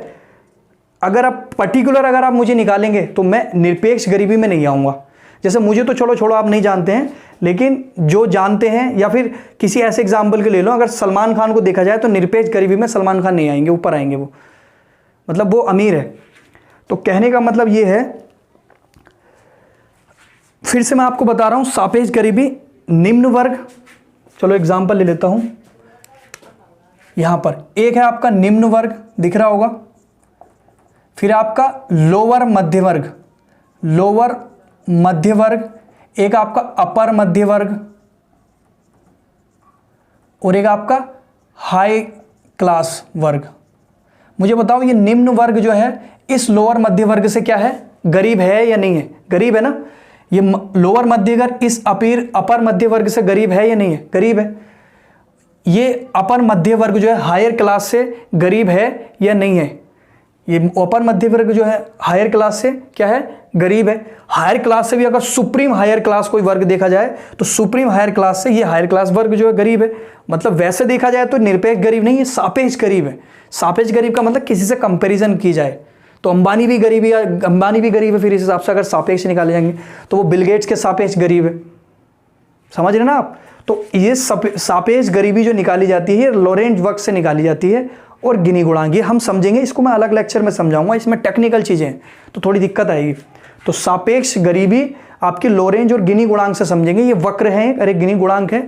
अगर आप पर्टिकुलर अगर आप मुझे निकालेंगे तो मैं निरपेक्ष गरीबी में नहीं आऊँगा। जैसे मुझे तो छोड़ो आप नहीं जानते हैं, लेकिन जो जानते हैं, या फिर किसी ऐसे एग्जाम्पल के ले लो, अगर सलमान खान को देखा जाए तो निरपेक्ष गरीबी में सलमान खान नहीं आएंगे, ऊपर आएंगे वो, मतलब वो अमीर है। तो कहने का मतलब ये है, फिर से मैं आपको बता रहा हूं, सापेक्ष गरीबी निम्न वर्ग, चलो एग्जाम्पल ले लेता हूं। यहां पर एक है आपका निम्न वर्ग दिख रहा होगा, फिर आपका लोअर मध्य वर्ग, लोअर मध्य वर्ग, एक आपका अपर मध्य वर्ग, और एक आपका हाई क्लास वर्ग। मुझे बताओ ये निम्न वर्ग जो है इस लोअर मध्य वर्ग से क्या है, गरीब है या नहीं है? गरीब है ना। ये लोअर मध्य वर्ग इस अपर मध्य वर्ग से गरीब है या नहीं है? गरीब है। ये अपर मध्य वर्ग जो है हायर क्लास से गरीब है या नहीं है? ये अपर मध्य वर्ग जो है हायर क्लास से क्या है, गरीब है। हायर क्लास से भी अगर सुप्रीम हायर क्लास कोई वर्ग देखा जाए तो सुप्रीम हायर क्लास से ये हायर क्लास वर्ग जो है गरीब है। मतलब वैसे देखा जाए तो निरपेक्ष गरीब नहीं है, सापेक्ष गरीब है। सापेक्ष गरीब का मतलब किसी से कंपैरिजन की जाए तो अंबानी भी गरीब है, अंबानी भी गरीब है, फिर इस हिसाब से अगर सापेक्ष निकाले जाएंगे तो वो बिल गेट्स के सापेक्ष गरीब है। समझ रहे ना आप? तो ये सापेक्ष गरीबी जो निकाली जाती है लॉरेंज वक्र से निकाली जाती है, और गिनी गुणांक, ये हम समझेंगे, इसको मैं अलग लेक्चर में समझाऊंगा, इसमें टेक्निकल चीज़ें हैं तो थोड़ी दिक्कत आएगी। तो सापेक्ष गरीबी आपकी लॉरेंज और गिनी गुणांक से समझेंगे। ये वक्र है और एक गिनी गुणांक है।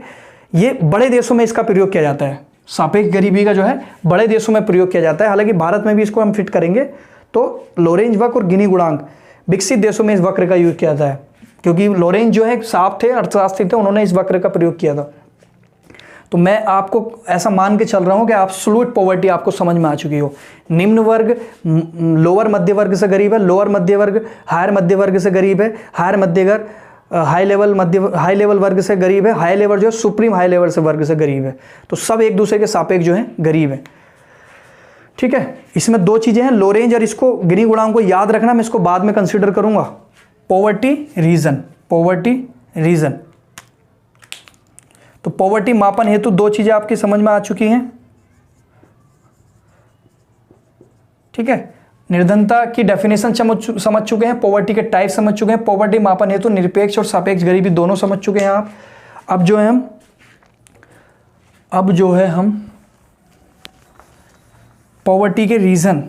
ये बड़े देशों में इसका प्रयोग किया जाता है, सापेक्ष गरीबी का जो है बड़े देशों में प्रयोग किया जाता है। हालांकि भारत में भी इसको हम फिट करेंगे। तो लॉरेंज वक्र और गिनी गुणांक विकसित देशों में इस वक्र का यूज किया जाता है, क्योंकि लॉरेंज जो है साहब थे, अर्थशास्त्री थे, उन्होंने इस वक्र का प्रयोग किया था। तो मैं आपको ऐसा मान के चल रहा हूं कि एब्सोल्यूट पॉवर्टी आपको समझ में आ चुकी हो। निम्न वर्ग लोअर मध्य वर्ग से गरीब है, लोअर मध्य वर्ग हायर मध्य वर्ग से गरीब है, हायर मध्य वर्ग हाई लेवल वर्ग से गरीब है, हाई लेवल जो है सुप्रीम हाई लेवल से वर्ग से गरीब है। तो सब एक दूसरे के सापेक्ष जो है गरीब है। ठीक है, इसमें दो चीजें हैं, लॉरेंज और इसको गिनी गुणांक को याद रखना, मैं इसको बाद में कंसीडर करूंगा। Poverty reason, poverty reason. तो पॉवर्टी मापन हेतु दो चीजें आपकी समझ में आ चुकी हैं। ठीक है, निर्धनता की डेफिनेशन समझ चुके हैं, पॉवर्टी के टाइप समझ चुके हैं, पॉवर्टी मापन हेतु निरपेक्ष और सापेक्ष गरीबी दोनों समझ चुके हैं आप। अब जो है हम पॉवर्टी के रीजन,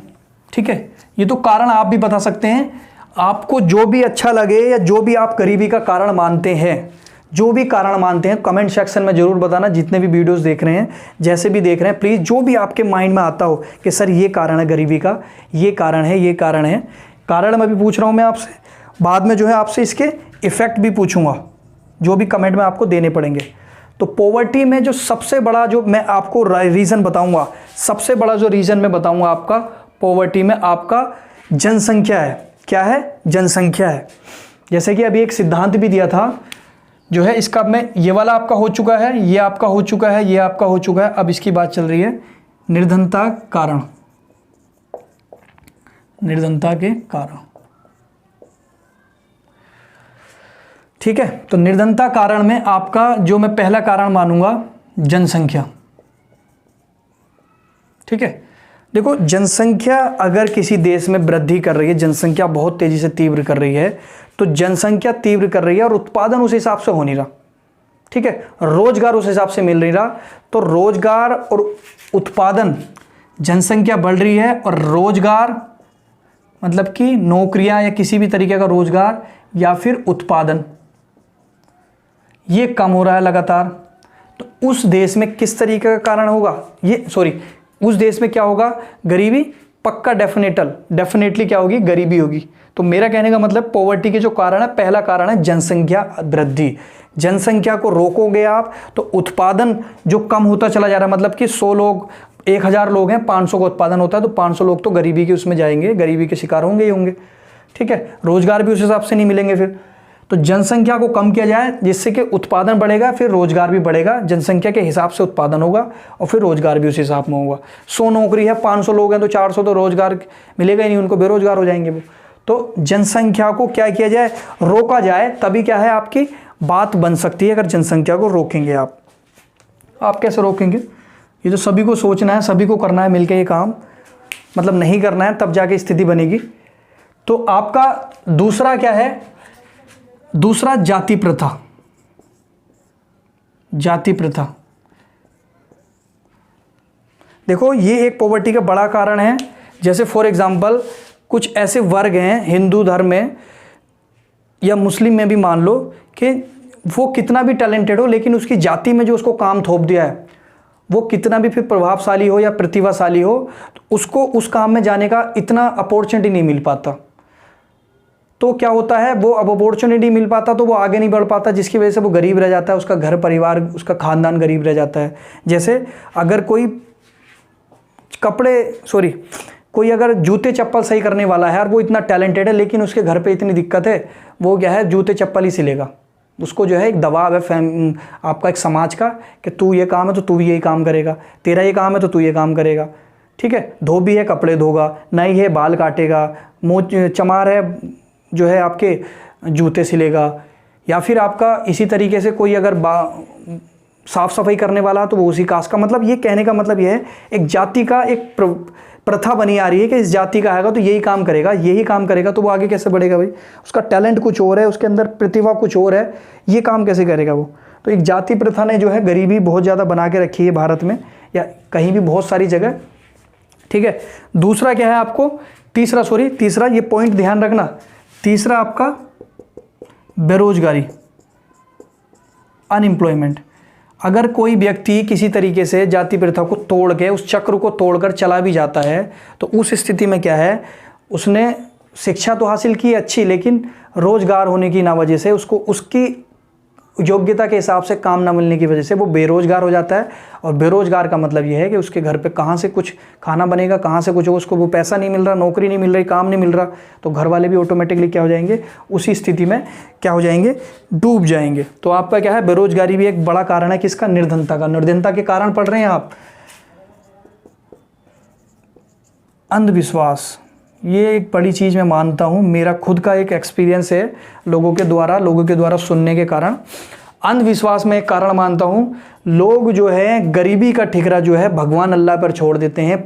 ठीक है, ये तो कारण आप भी बता सकते हैं, आपको जो भी अच्छा लगे या जो भी आप गरीबी का कारण मानते हैं, जो भी कारण मानते हैं कमेंट सेक्शन में जरूर बताना। जितने भी वीडियोस देख रहे हैं, जैसे भी देख रहे हैं, प्लीज़ जो भी आपके माइंड में आता हो कि सर ये कारण है गरीबी का, ये कारण है, ये कारण है, कारण मैं भी पूछ रहा हूँ मैं आपसे, बाद में जो है आपसे इसके इफेक्ट भी पूछूंगा, जो भी कमेंट में आपको देने पड़ेंगे। तो पॉवर्टी में जो सबसे बड़ा जो मैं आपको रीज़न बताऊंगा, सबसे बड़ा जो रीज़न मैं बताऊंगा आपका पॉवर्टी में, आपका जनसंख्या है। क्या है? जनसंख्या है। जैसे कि अभी एक सिद्धांत भी दिया था जो है, इसका मैं ये वाला आपका हो चुका है, ये आपका हो चुका है, ये आपका हो चुका है। अब इसकी बात चल रही है निर्धनता कारण, निर्धनता के कारण। ठीक है, तो निर्धनता कारण में आपका जो मैं पहला कारण मानूंगा जनसंख्या। ठीक है, देखो जनसंख्या अगर किसी देश में वृद्धि कर रही है, जनसंख्या बहुत तेजी से तीव्र कर रही है, तो जनसंख्या तीव्र कर रही है और उत्पादन उस हिसाब से हो नहीं रहा। ठीक है, रोजगार उस हिसाब से मिल नहीं रहा, तो रोजगार और उत्पादन, जनसंख्या बढ़ रही है और रोजगार मतलब कि नौकरियां या किसी भी तरीके का रोजगार या फिर उत्पादन ये कम हो रहा है लगातार। तो उस देश में किस तरीके का कारण होगा, उस देश में क्या होगा? गरीबी पक्का डेफिनेटली क्या होगी? गरीबी होगी। तो मेरा कहने का मतलब पॉवर्टी के जो कारण है, पहला कारण है जनसंख्या वृद्धि। जनसंख्या को रोकोगे आप तो उत्पादन जो कम होता चला जा रहा है, मतलब कि 100 लोग 1000 लोग हैं, 500 का उत्पादन होता है, तो 500 लोग तो गरीबी के उसमें जाएंगे, गरीबी के शिकार होंगे ही होंगे, ठीक है। रोजगार भी उस हिसाब से नहीं मिलेंगे फिर। तो जनसंख्या को कम किया जाए जिससे कि उत्पादन बढ़ेगा, फिर रोजगार भी बढ़ेगा, जनसंख्या के हिसाब से उत्पादन होगा और फिर रोजगार भी उस हिसाब में होगा। 100 नौकरी है, 500 लोग हैं तो 400 तो रोजगार मिलेगा ही नहीं, उनको बेरोजगार हो जाएंगे वो। तो जनसंख्या को क्या किया जाए, रोका जाए, तभी क्या है आपकी बात बन सकती है। अगर जनसंख्या को रोकेंगे आप कैसे रोकेंगे, ये तो सभी को सोचना है, सभी को करना है मिलकर ये काम, मतलब नहीं करना है तब जाके स्थिति बनेगी। तो आपका दूसरा क्या है, दूसरा जाति प्रथा। जाति प्रथा देखो ये एक पॉवर्टी का बड़ा कारण है। जैसे फॉर एग्जांपल कुछ ऐसे वर्ग हैं हिंदू धर्म में या मुस्लिम में भी, मान लो कि वो कितना भी टैलेंटेड हो लेकिन उसकी जाति में जो उसको काम थोप दिया है, वो कितना भी फिर प्रभावशाली हो या प्रतिभाशाली हो, तो उसको उस काम में जाने का इतना अपॉर्चुनिटी नहीं मिल पाता। तो क्या होता है, वो अब अपॉर्चुनिटी मिल पाता तो वो आगे नहीं बढ़ पाता, जिसकी वजह से वो गरीब रह जाता है, उसका घर परिवार उसका खानदान गरीब रह जाता है। जैसे अगर कोई कोई अगर जूते चप्पल सही करने वाला है और वो इतना टैलेंटेड है लेकिन उसके घर पे इतनी दिक्कत है, वो क्या है जूते चप्पल ही सिलेगा। उसको जो है एक दबाव है आपका एक समाज का कि तू ये काम है तो तू भी यही काम करेगा, तेरा ये काम है तो तू ये काम करेगा, ठीक है। धोबी है कपड़े धोगा, नाई है बाल काटेगा, चमार है जो है आपके जूते सिलेगा, या फिर आपका इसी तरीके से कोई अगर साफ सफाई करने वाला तो वो उसी कास्ट का। मतलब ये कहने का मतलब ये है एक जाति का एक प्रथा बनी आ रही है कि इस जाति का आएगा तो यही काम करेगा, तो वो आगे कैसे बढ़ेगा भाई, उसका टैलेंट कुछ और है, उसके अंदर प्रतिभा कुछ और है, ये काम कैसे करेगा वो। तो एक जाति प्रथा ने जो है गरीबी बहुत ज़्यादा बना के रखी है भारत में या कहीं भी बहुत सारी जगह, ठीक है। दूसरा क्या है आपको, तीसरा ये पॉइंट ध्यान रखना, तीसरा आपका बेरोजगारी, अनएम्प्लॉयमेंट। अगर कोई व्यक्ति किसी तरीके से जाति प्रथा को तोड़ के, उस चक्र को तोड़कर चला भी जाता है, तो उस स्थिति में क्या है, उसने शिक्षा तो हासिल की अच्छी, लेकिन रोजगार होने की ना वजह से उसको उसकी योग्यता के हिसाब से काम ना मिलने की वजह से वो बेरोजगार हो जाता है। और बेरोजगार का मतलब ये है कि उसके घर पे कहाँ से कुछ खाना बनेगा, कहाँ से कुछ, उसको वो पैसा नहीं मिल रहा, नौकरी नहीं मिल रही, काम नहीं मिल रहा, तो घर वाले भी ऑटोमेटिकली क्या हो जाएंगे, उसी स्थिति में क्या हो जाएंगे, डूब जाएंगे। तो आपका क्या है, बेरोजगारी भी एक बड़ा कारण है किसका, निर्धनता का। निर्धनता के कारण पढ़ रहे हैं आप। अंधविश्वास, ये एक बड़ी चीज़ मैं मानता हूँ, मेरा खुद का एक एक्सपीरियंस है लोगों के द्वारा सुनने के कारण। अंधविश्वास में एक कारण मानता हूँ, लोग जो है गरीबी का ठिकरा जो है भगवान अल्लाह पर फोड़ देते हैं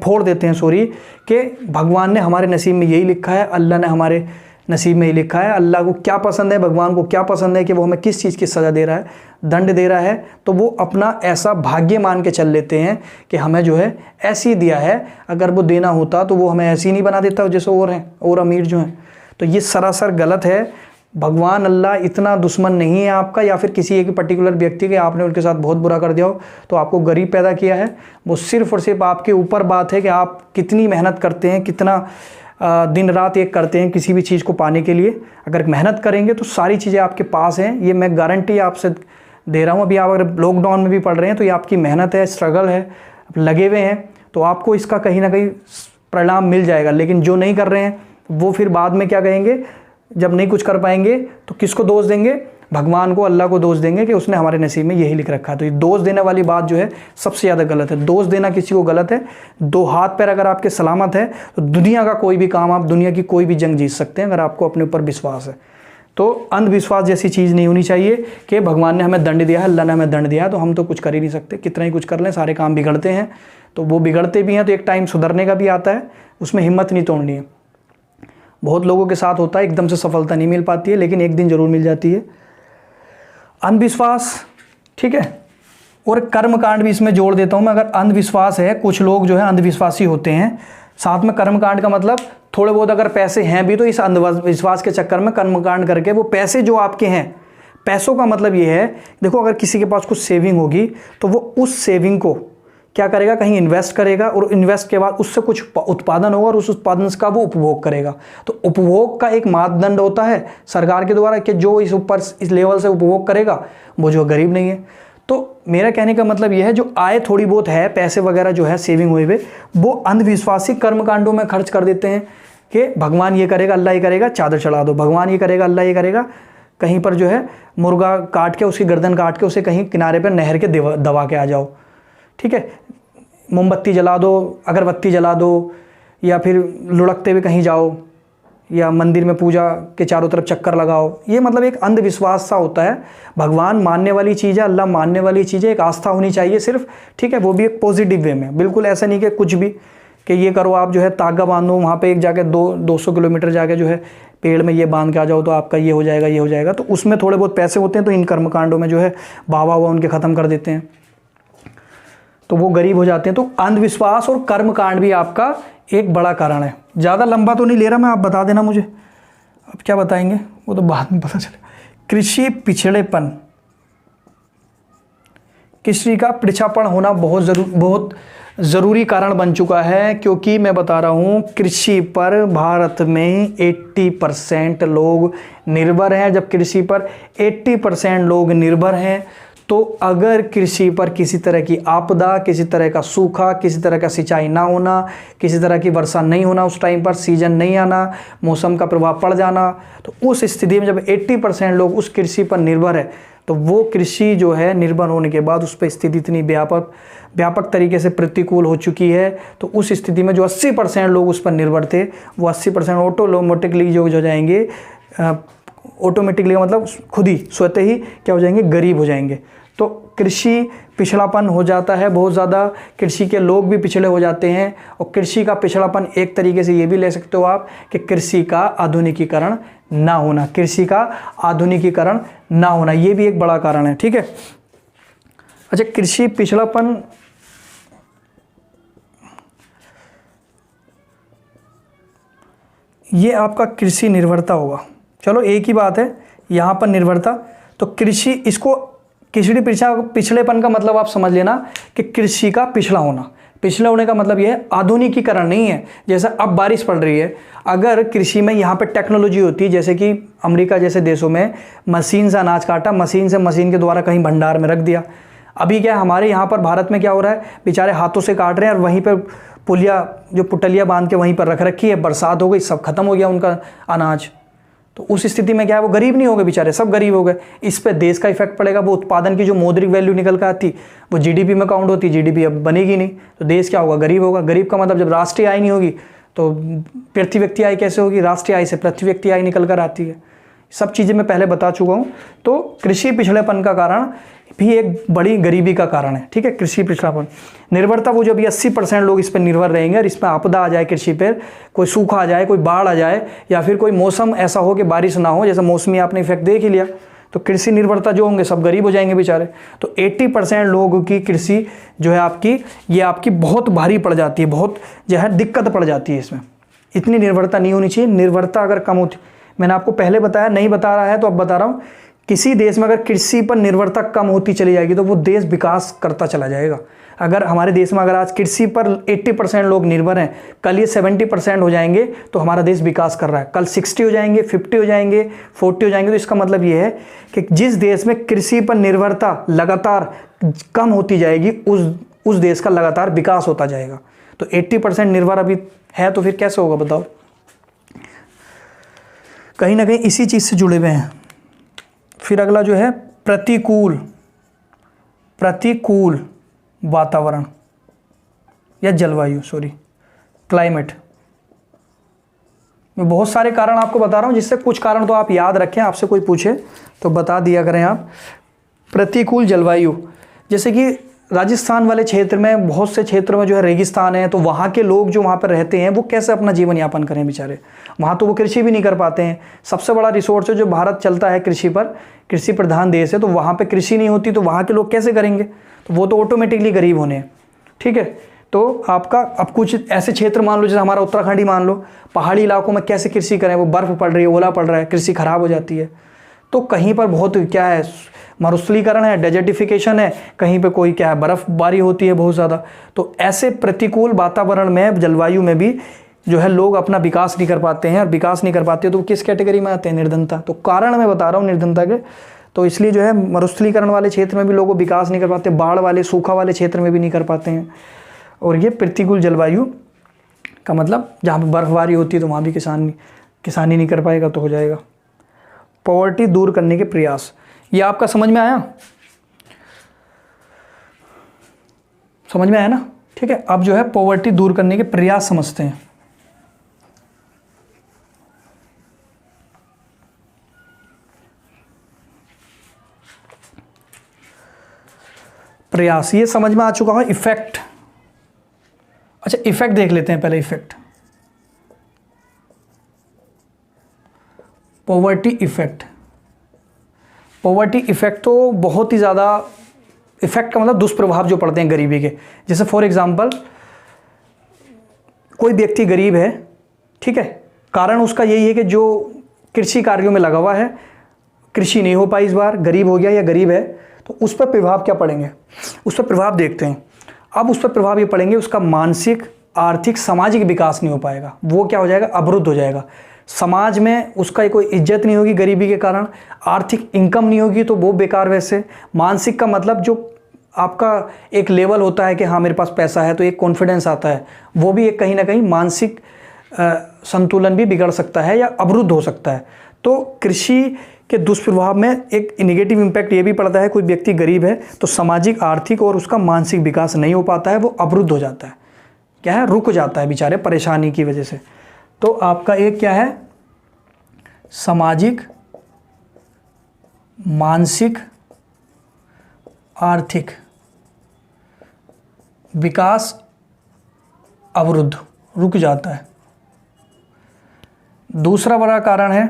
कि भगवान ने हमारे नसीब में यही लिखा है, अल्लाह ने हमारे नसीब में ही लिखा है। अल्लाह को क्या पसंद है, भगवान को क्या पसंद है कि वो हमें किस चीज़ की सज़ा दे रहा है, दंड दे रहा है, तो वो अपना ऐसा भाग्य मान के चल लेते हैं कि हमें जो है ऐसी दिया है, अगर वो देना होता तो वो हमें ऐसी नहीं बना देता जैसे और हैं और अमीर जो हैं। तो ये सरासर गलत है। भगवान अल्लाह इतना दुश्मन नहीं है आपका या फिर किसी एक पर्टिकुलर व्यक्ति के, आपने उनके साथ बहुत बुरा कर दिया हो तो आपको गरीब पैदा किया है। वो सिर्फ़ और सिर्फ आपके ऊपर बात है कि आप कितनी मेहनत करते हैं, कितना दिन रात एक करते हैं किसी भी चीज़ को पाने के लिए। अगर मेहनत करेंगे तो सारी चीज़ें आपके पास हैं, ये मैं गारंटी आपसे दे रहा हूँ। अभी आप अगर लॉकडाउन में भी पढ़ रहे हैं तो ये आपकी मेहनत है, स्ट्रगल है, लगे हुए हैं, तो आपको इसका कहीं ना कहीं परिणाम मिल जाएगा। लेकिन जो नहीं कर रहे हैं वो फिर बाद में क्या कहेंगे, जब नहीं कुछ कर पाएंगे तो किसको दोष देंगे, भगवान को, अल्लाह को दोष देंगे कि उसने हमारे नसीब में यही लिख रखा है। तो ये दोष देने वाली बात जो है सबसे ज़्यादा गलत है। दोष देना किसी को गलत है। दो हाथ पैर अगर आपके सलामत है तो दुनिया का कोई भी काम, आप दुनिया की कोई भी जंग जीत सकते हैं अगर आपको अपने ऊपर विश्वास है। तो अंधविश्वास जैसी चीज़ नहीं होनी चाहिए कि भगवान ने हमें दंड दिया है, अल्लाह ने हमें दंड दिया है तो हम तो कुछ कर ही नहीं सकते, कितना ही कुछ कर लें सारे काम बिगड़ते हैं। तो वो बिगड़ते भी हैं तो एक टाइम सुधरने का भी आता है, उसमें हिम्मत नहीं तोड़नी है। बहुत लोगों के साथ होता है, एकदम से सफलता नहीं मिल पाती है लेकिन एक दिन ज़रूर मिल जाती है। अंधविश्वास, ठीक है, और कर्मकांड भी इसमें जोड़ देता हूँ मैं। अगर अंधविश्वास है, कुछ लोग जो है अंधविश्वासी होते हैं, साथ में कर्मकांड का मतलब थोड़े बहुत अगर पैसे हैं भी तो इस अंधविश्वास के चक्कर में कर्मकांड करके वो पैसे जो आपके हैं, पैसों का मतलब ये है, देखो अगर किसी के पास कुछ सेविंग होगी तो वो उस सेविंग को क्या करेगा, कहीं इन्वेस्ट करेगा और इन्वेस्ट के बाद उससे कुछ उत्पादन होगा और उस उत्पादन का वो उपभोग करेगा। तो उपभोग का एक मापदंड होता है सरकार के द्वारा कि जो इस ऊपर इस लेवल से उपभोग करेगा वो जो गरीब नहीं है। तो मेरा कहने का मतलब यह है जो आय थोड़ी बहुत है, पैसे वगैरह जो है सेविंग हुए हुए, वो अंधविश्वासी कर्मकांडों में खर्च कर देते हैं कि भगवान ये करेगा अल्लाह ये करेगा, चादर चढ़ा दो, भगवान ये करेगा अल्लाह ये करेगा, कहीं पर जो है मुर्गा काट के उसकी गर्दन काट के उसे कहीं किनारे पर नहर के दबा के आ जाओ, ठीक है, मोमबत्ती जला दो, अगरबत्ती जला दो, या फिर लुढ़कते हुए कहीं जाओ, या मंदिर में पूजा के चारों तरफ चक्कर लगाओ। ये मतलब एक अंधविश्वास सा होता है। भगवान मानने वाली चीज़ है, अल्लाह मानने वाली चीज़ है, एक आस्था होनी चाहिए सिर्फ, ठीक है, वो भी एक पॉजिटिव वे में, बिल्कुल ऐसा नहीं कि कुछ भी कि ये करो आप जो है तागा बांधो वहाँ पे एक जाके 200 किलोमीटर जाके जो है पेड़ में ये बांध के आ जाओ तो आपका ये हो जाएगा, ये हो जाएगा। तो उसमें थोड़े बहुत पैसे होते हैं, तो इन कर्मकांडों में जो है बाबा उनके ख़त्म कर देते हैं, तो वो गरीब हो जाते हैं। तो अंधविश्वास और कर्मकांड भी आपका एक बड़ा कारण है। ज़्यादा लंबा तो नहीं ले रहा मैं, आप बता देना मुझे, अब क्या बताएंगे वो तो बाद में पता चलेगा। कृषि पिछड़ेपन, कृषि का पिछड़ापन होना बहुत ज़रूरी कारण बन चुका है, क्योंकि मैं बता रहा हूँ कृषि पर भारत में 80% लोग निर्भर हैं। जब कृषि पर 80% लोग निर्भर हैं, तो अगर कृषि पर किसी तरह की आपदा, किसी तरह का सूखा, किसी तरह का सिंचाई ना होना, किसी तरह की वर्षा नहीं होना, उस टाइम पर सीजन नहीं आना, मौसम का प्रभाव पड़ जाना, तो उस स्थिति में जब 80% लोग उस कृषि पर निर्भर है, तो वो कृषि जो है निर्भर होने के बाद उस पर स्थिति इतनी व्यापक तरीके से प्रतिकूल हो चुकी है। तो उस स्थिति में जो 80% लोग उस पर निर्भर थे, वो 80% ऑटोमेटिकली जो जाएंगे, ऑटोमेटिकली का मतलब खुद ही स्वतः ही क्या हो जाएंगे, गरीब हो जाएंगे। तो कृषि पिछड़ापन हो जाता है बहुत ज़्यादा, कृषि के लोग भी पिछड़े हो जाते हैं। और कृषि का पिछड़ापन एक तरीके से ये भी ले सकते हो आप कि कृषि का आधुनिकीकरण ना होना, कृषि का आधुनिकीकरण ना होना, ये भी एक बड़ा कारण है, ठीक है। अच्छा, कृषि पिछड़ापन, ये आपका कृषि निर्भरता होगा। चलो एक ही बात है यहाँ पर निर्भरता, तो कृषि, इसको पिछड़ेपन का मतलब आप समझ लेना कि कृषि का पिछड़ा होना। पिछड़ा होने का मतलब यह है आधुनिकीकरण नहीं है। जैसे अब बारिश पड़ रही है, अगर कृषि में यहाँ पे टेक्नोलॉजी होती, जैसे कि अमेरिका जैसे देशों में मशीन से अनाज काटा, मशीन के द्वारा कहीं भंडार में रख दिया। अभी क्या हमारे यहाँ पर भारत में क्या हो रहा है, बेचारे हाथों से काट रहे हैं और वहीं पर पुटलिया बांध के वहीं पर रख रखी है, बरसात हो गई, सब खत्म हो गया उनका अनाज। तो उस स्थिति में क्या है, वो गरीब नहीं हो गए बेचारे, सब गरीब हो गए। इस पे देश का इफेक्ट पड़ेगा। वो उत्पादन की जो मौद्रिक वैल्यू निकल कर आती, वो जीडीपी में काउंट होती, जीडीपी अब बनेगी नहीं, तो देश क्या होगा, गरीब होगा। गरीब का मतलब जब राष्ट्रीय आय नहीं होगी तो पृथ्वी व्यक्ति आय कैसे होगी, राष्ट्रीय आय से पृथ्वी व्यक्ति आय निकल कर आती है। सब चीज़ें मैं पहले बता चुका हूँ। तो कृषि पिछड़ेपन का कारण भी एक बड़ी गरीबी का कारण है, ठीक है। कृषि पिछड़ापन, निर्भरता, वो जो भी 80% लोग इस पर निर्भर रहेंगे और इसमें आपदा आ जाए, कृषि पर कोई सूखा आ जाए, कोई बाढ़ आ जाए, या फिर कोई मौसम ऐसा हो कि बारिश ना हो, जैसा मौसमी आपने इफेक्ट देख ही लिया, तो कृषि निर्भरता जो होंगे सब गरीब हो जाएंगे बेचारे। तो 80% लोगों की कृषि जो है आपकी, ये आपकी बहुत भारी पड़ जाती है, बहुत जो है दिक्कत पड़ जाती है इसमें। इतनी निर्भरता नहीं होनी चाहिए। निर्भरता अगर कम होती, मैंने आपको पहले बताया, नहीं बता रहा है तो अब बता रहा हूँ, किसी देश में अगर कृषि पर निर्भरता कम होती चली जाएगी तो वो देश विकास करता चला जाएगा। अगर हमारे देश में अगर आज कृषि पर 80% लोग निर्भर हैं, कल ये 70% हो जाएंगे तो हमारा देश विकास कर रहा है। कल 60 हो जाएंगे, 50 हो जाएंगे, 40 हो जाएंगे। तो इसका मतलब ये है कि जिस देश में कृषि पर निर्भरता लगातार कम होती जाएगी, उस देश का लगातार विकास होता जाएगा। तो 80% निर्भर अभी है, तो फिर कैसे होगा बताओ। कहीं ना कहीं इसी चीज़ से जुड़े हुए हैं। फिर अगला जो है प्रतिकूल वातावरण या जलवायु, क्लाइमेट। मैं बहुत सारे कारण आपको बता रहा हूँ, जिससे कुछ कारण तो आप याद रखें, आपसे कोई पूछे तो बता दिया करें आप। प्रतिकूल जलवायु, जैसे कि राजस्थान वाले क्षेत्र में, बहुत से क्षेत्रों में जो है रेगिस्तान है, तो वहाँ के लोग जो वहाँ पर रहते हैं वो कैसे अपना जीवन यापन करें बेचारे। वहाँ तो वो कृषि भी नहीं कर पाते हैं। सबसे बड़ा रिसोर्स है जो भारत चलता है कृषि पर, कृषि प्रधान देश है, तो वहाँ पे कृषि नहीं होती तो वहाँ के लोग कैसे करेंगे, तो वो तो ऑटोमेटिकली गरीब होने हैं, ठीक है। तो आपका अब कुछ ऐसे क्षेत्र मान लो, जैसे हमारा उत्तराखंड ही मान लो, पहाड़ी इलाकों में कैसे कृषि करें, वो बर्फ़ पड़ रही है, ओला पड़ रहा है, कृषि खराब हो जाती है। तो कहीं पर बहुत क्या है, मरुस्थलीकरण है, डेजर्टिफिकेशन है, कहीं पे कोई क्या है बर्फबारी होती है बहुत ज़्यादा। तो ऐसे प्रतिकूल वातावरण में, जलवायु में भी जो है लोग अपना विकास नहीं कर पाते हैं, और विकास नहीं कर पाते हो तो किस कैटेगरी में आते हैं? निर्धनता। तो कारण मैं बता रहा हूँ निर्धनता के। तो इसलिए जो है मरुस्थलीकरण वाले क्षेत्र में भी लोग विकास नहीं कर पाते, बाढ़ वाले, सूखा वाले क्षेत्र में भी नहीं कर पाते हैं। और ये प्रतिकूल जलवायु का मतलब जहाँ पर बर्फबारी होती है तो वहाँ भी किसानी नहीं कर पाएगा तो हो जाएगा। पॉवर्टी दूर करने के प्रयास, ये आपका समझ में आया? समझ में आया ना? ठीक है, अब जो है पॉवर्टी दूर करने के प्रयास समझते हैं। प्रयास ये समझ में आ चुका है। इफेक्ट, अच्छा इफेक्ट देख लेते हैं पहले। Effect, poverty effect. Poverty effect तो बहुत ही ज़्यादा, इफेक्ट का मतलब दुष्प्रभाव जो पड़ते हैं गरीबी के। जैसे फॉर एग्जांपल कोई व्यक्ति गरीब है, ठीक है, कारण उसका यही है कि जो कृषि कार्यों में लगा हुआ है, कृषि नहीं हो पाई इस बार, गरीब हो गया या गरीब है, तो उस पर प्रभाव क्या पड़ेंगे? उस पर प्रभाव देखते हैं। अब उस पर प्रभाव ये पड़ेंगे, उसका मानसिक, आर्थिक, सामाजिक विकास नहीं हो पाएगा। वो क्या हो जाएगा? अवरुद्ध हो जाएगा। समाज में उसका कोई इज्जत नहीं होगी गरीबी के कारण, आर्थिक इनकम नहीं होगी तो वो बेकार। वैसे मानसिक का मतलब जो आपका एक लेवल होता है कि हाँ मेरे पास पैसा है तो एक कॉन्फिडेंस आता है, वो भी एक कहीं ना कहीं मानसिक संतुलन भी बिगड़ सकता है या अवरुद्ध हो सकता है। तो कृषि के दुष्प्रभाव में एक नेगेटिव इम्पैक्ट ये भी पड़ता है, कोई व्यक्ति गरीब है तो सामाजिक, आर्थिक और उसका मानसिक विकास नहीं हो पाता है, वो अवरुद्ध हो जाता है। क्या है? रुक जाता है बेचारे, परेशानी की वजह से। तो आपका एक क्या है? सामाजिक, मानसिक, आर्थिक विकास अवरुद्ध, रुक जाता है। दूसरा बड़ा कारण है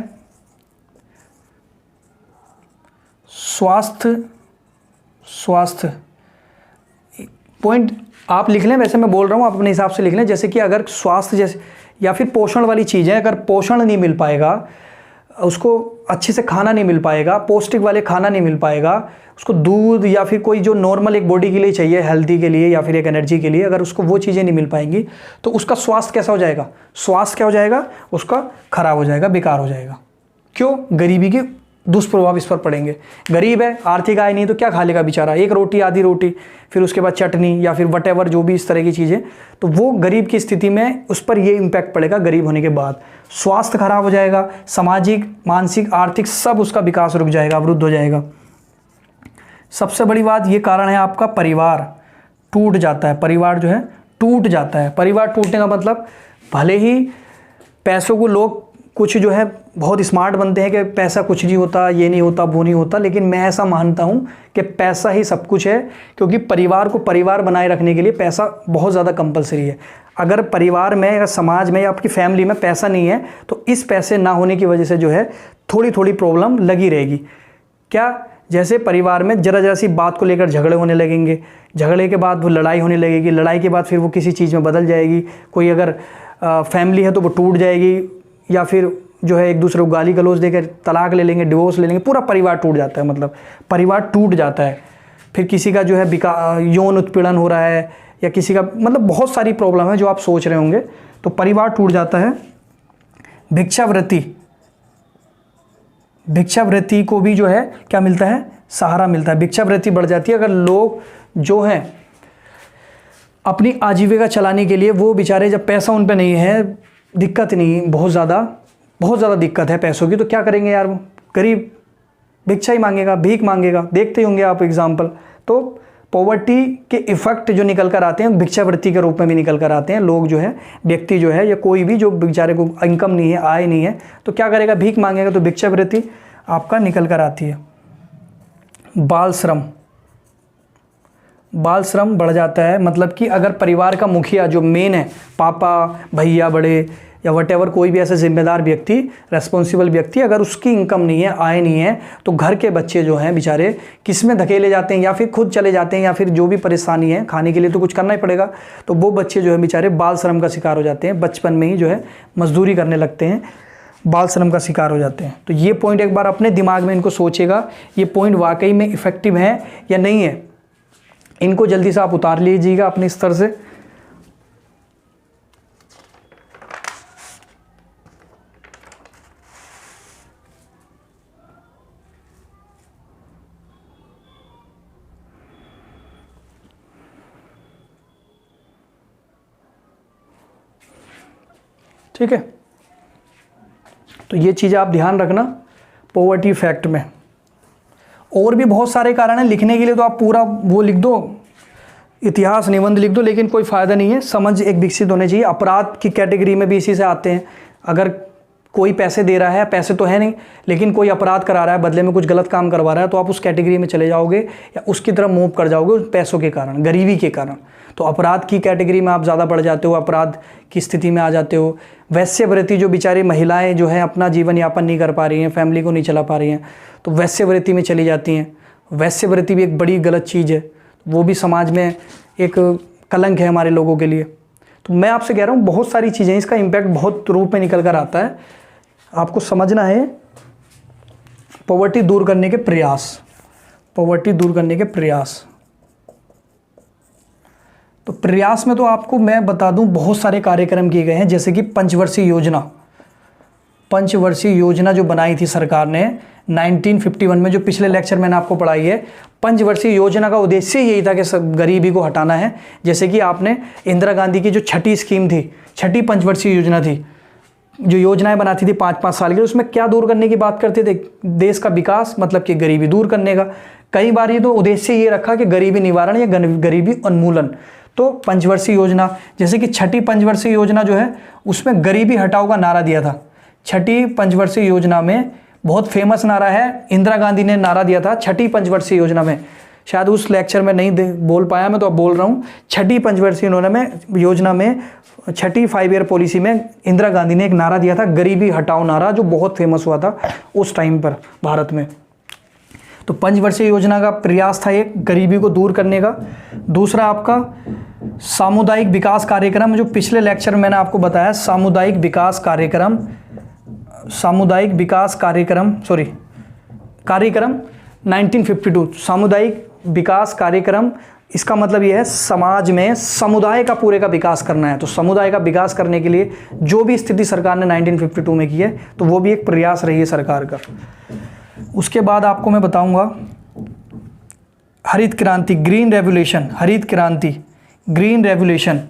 स्वास्थ्य। पॉइंट आप लिख लें, वैसे मैं बोल रहा हूँ, आप अपने हिसाब से लिख लें। जैसे कि अगर स्वास्थ्य जैसे या फिर पोषण वाली चीज़ें, अगर पोषण नहीं मिल पाएगा, उसको अच्छे से खाना नहीं मिल पाएगा, पौष्टिक वाले खाना नहीं मिल पाएगा, उसको दूध या फिर कोई जो नॉर्मल एक बॉडी के लिए चाहिए, हेल्दी के लिए या फिर एक एनर्जी के लिए, अगर उसको वो चीज़ें नहीं मिल पाएंगी तो उसका स्वास्थ्य कैसा हो जाएगा? स्वास्थ्य क्या हो जाएगा? उसका खराब हो जाएगा, बेकार हो जाएगा। क्यों? गरीबी के दुष्प्रभाव इस पर पड़ेंगे। गरीब है, आर्थिक आय नहीं, तो क्या खा लेगा बेचारा? एक रोटी, आधी रोटी, फिर उसके बाद चटनी या फिर वटेवर जो भी इस तरह की चीज़ें, तो वो गरीब की स्थिति में उस पर ये इम्पैक्ट पड़ेगा गरीब होने के बाद। स्वास्थ्य खराब हो जाएगा, सामाजिक, मानसिक, आर्थिक सब उसका विकास रुक जाएगा, अवरुद्ध हो जाएगा। सबसे बड़ी बात ये कारण है आपका परिवार टूट जाता है। परिवार जो है टूट जाता है। परिवार टूटने का मतलब, भले ही पैसों को लोग कुछ जो है बहुत स्मार्ट बनते हैं कि पैसा कुछ नहीं होता, ये नहीं होता, वो नहीं होता, लेकिन मैं ऐसा मानता हूँ कि पैसा ही सब कुछ है। क्योंकि परिवार को परिवार बनाए रखने के लिए पैसा बहुत ज़्यादा कंपलसरी है। अगर परिवार में या समाज में या आपकी फैमिली में पैसा नहीं है तो इस पैसे ना होने की वजह से जो है थोड़ी थोड़ी प्रॉब्लम लगी रहेगी। क्या? जैसे परिवार में जरा सी बात को लेकर झगड़े होने लगेंगे, झगड़े के बाद वो लड़ाई होने लगेगी, लड़ाई के बाद फिर वो किसी चीज़ में बदल जाएगी। कोई अगर फैमिली है तो वो टूट जाएगी, या फिर जो है एक दूसरे को गाली गलौज देकर तलाक ले लेंगे, डिवोर्स ले लेंगे, पूरा परिवार टूट जाता है। मतलब परिवार टूट जाता है। फिर किसी का जो है यौन उत्पीड़न हो रहा है, या किसी का मतलब बहुत सारी प्रॉब्लम है जो आप सोच रहे होंगे, तो परिवार टूट जाता है। भिक्षावृत्ति को भी जो है क्या मिलता है? सहारा मिलता है। भिक्षावृत्ति बढ़ जाती है अगर लोग जो हैं अपनी आजीविका चलाने के लिए, वो बेचारे जब पैसा उन पे नहीं है, दिक्कत नहीं, बहुत ज़्यादा दिक्कत है पैसों की, तो क्या करेंगे यार? गरीब भिक्षा ही मांगेगा, भीख मांगेगा। देखते ही होंगे आप एग्जाम्पल। तो पॉवर्टी के इफेक्ट जो निकल कर आते हैं भिक्षावृत्ति के रूप में भी निकल कर आते हैं। लोग जो है, व्यक्ति जो है या कोई भी जो बेचारे को इनकम नहीं है, आय नहीं है, तो क्या करेगा? भीख मांगेगा। तो भिक्षावृत्ति आपका निकल कर आती है। बाल श्रम बढ़ जाता है। मतलब कि अगर परिवार का मुखिया जो मेन है, पापा, भैया बड़े या वटेवर, कोई भी ऐसा जिम्मेदार व्यक्ति, रेस्पॉन्सिबल व्यक्ति, अगर उसकी इनकम नहीं है, आय नहीं है, तो घर के बच्चे जो हैं बेचारे किस में धकेले जाते हैं? या फिर खुद चले जाते हैं, या फिर जो भी परेशानी है, खाने के लिए तो कुछ करना ही पड़ेगा, तो वो बच्चे जो है बेचारे बाल श्रम का शिकार हो जाते हैं। बचपन में ही जो है मजदूरी करने लगते हैं। बाल श्रम का शिकार हो जाते हैं। तो ये पॉइंट एक बार अपने दिमाग में इनको सोचेगा, ये पॉइंट वाकई में इफ़ेक्टिव है या नहीं है, इनको जल्दी से आप उतार लीजिएगा अपने स्तर से। ठीक है, तो ये चीज़ आप ध्यान रखना पॉवर्टी फैक्ट में। और भी बहुत सारे कारण हैं, लिखने के लिए तो आप पूरा वो लिख दो, इतिहास निबंध लिख दो, लेकिन कोई फ़ायदा नहीं है। समझ एक विकसित होने चाहिए। अपराध की कैटेगरी में भी इसी से आते हैं। अगर कोई पैसे दे रहा है, पैसे तो है नहीं, लेकिन कोई अपराध करा रहा है, बदले में कुछ गलत काम करवा रहा है, तो आप उस कैटेगरी में चले जाओगे या उसकी तरफ मूव कर जाओगे उस पैसों के कारण, गरीबी के कारण। तो अपराध की कैटेगरी में आप ज़्यादा बढ़ जाते हो, अपराध की स्थिति में आ जाते हो। वैश्यवृत्ति, जो बेचारी महिलाएं जो हैं अपना जीवन यापन नहीं कर पा रही हैं, फैमिली को नहीं चला पा रही हैं, तो वैश्यवृत्ति में चली जाती हैं। वैश्यवृत्ति भी एक बड़ी गलत चीज़ है, वो भी समाज में एक कलंक है हमारे लोगों के लिए। तो मैं आपसे कह रहा हूँ बहुत सारी चीज़ें, इसका इम्पैक्ट बहुत रूप में निकल कर आता है। आपको समझना है पॉवर्टी दूर करने के प्रयास, पॉवर्टी दूर करने के प्रयास। तो प्रयास में तो आपको मैं बता दूं बहुत सारे कार्यक्रम किए गए हैं, जैसे कि पंचवर्षीय योजना। पंचवर्षीय योजना जो बनाई थी सरकार ने 1951 में, जो पिछले लेक्चर मैंने आपको पढ़ाई है। पंचवर्षीय योजना का उद्देश्य यही था कि सब गरीबी को हटाना है। जैसे कि आपने इंदिरा गांधी की जो छठी स्कीम थी, छठी पंचवर्षीय योजना थी, जो योजनाएं बनाती थी 5-5 साल की, उसमें क्या दूर करने की बात करते थे? देश का विकास, मतलब कि गरीबी दूर करने का। कई बार ये तो उद्देश्य ये रखा कि गरीबी निवारण या गरीबी उन्मूलन। तो पंचवर्षीय योजना, जैसे कि छठी पंचवर्षीय योजना जो है उसमें गरीबी हटाओ का नारा दिया था। छठी पंचवर्षीय योजना में बहुत फेमस नारा है, इंदिरा गांधी ने नारा दिया था छठी पंचवर्षीय योजना में। शायद उस लेक्चर में नहीं बोल पाया मैं, तो अब बोल रहा हूँ। छठी पंचवर्षीय योजना में छठी 5 ईयर पॉलिसी में इंदिरा गांधी ने एक नारा दिया था, गरीबी हटाओ नारा, जो बहुत फेमस हुआ था उस टाइम पर भारत में। तो पंचवर्षीय योजना का प्रयास था एक, गरीबी को दूर करने का। दूसरा आपका सामुदायिक विकास कार्यक्रम, जो पिछले लेक्चर में मैंने आपको बताया, सामुदायिक विकास कार्यक्रम 1952, सामुदायिक विकास कार्यक्रम। इसका मतलब यह है समाज में समुदाय का पूरे का विकास करना है। तो समुदाय का विकास करने के लिए जो भी स्थिति सरकार ने 1952 में की है, तो वो भी एक प्रयास रही है सरकार का। उसके बाद आपको मैं बताऊंगा हरित क्रांति, ग्रीन रेवोल्यूशन, हरित क्रांति, ग्रीन रेवोल्यूशन।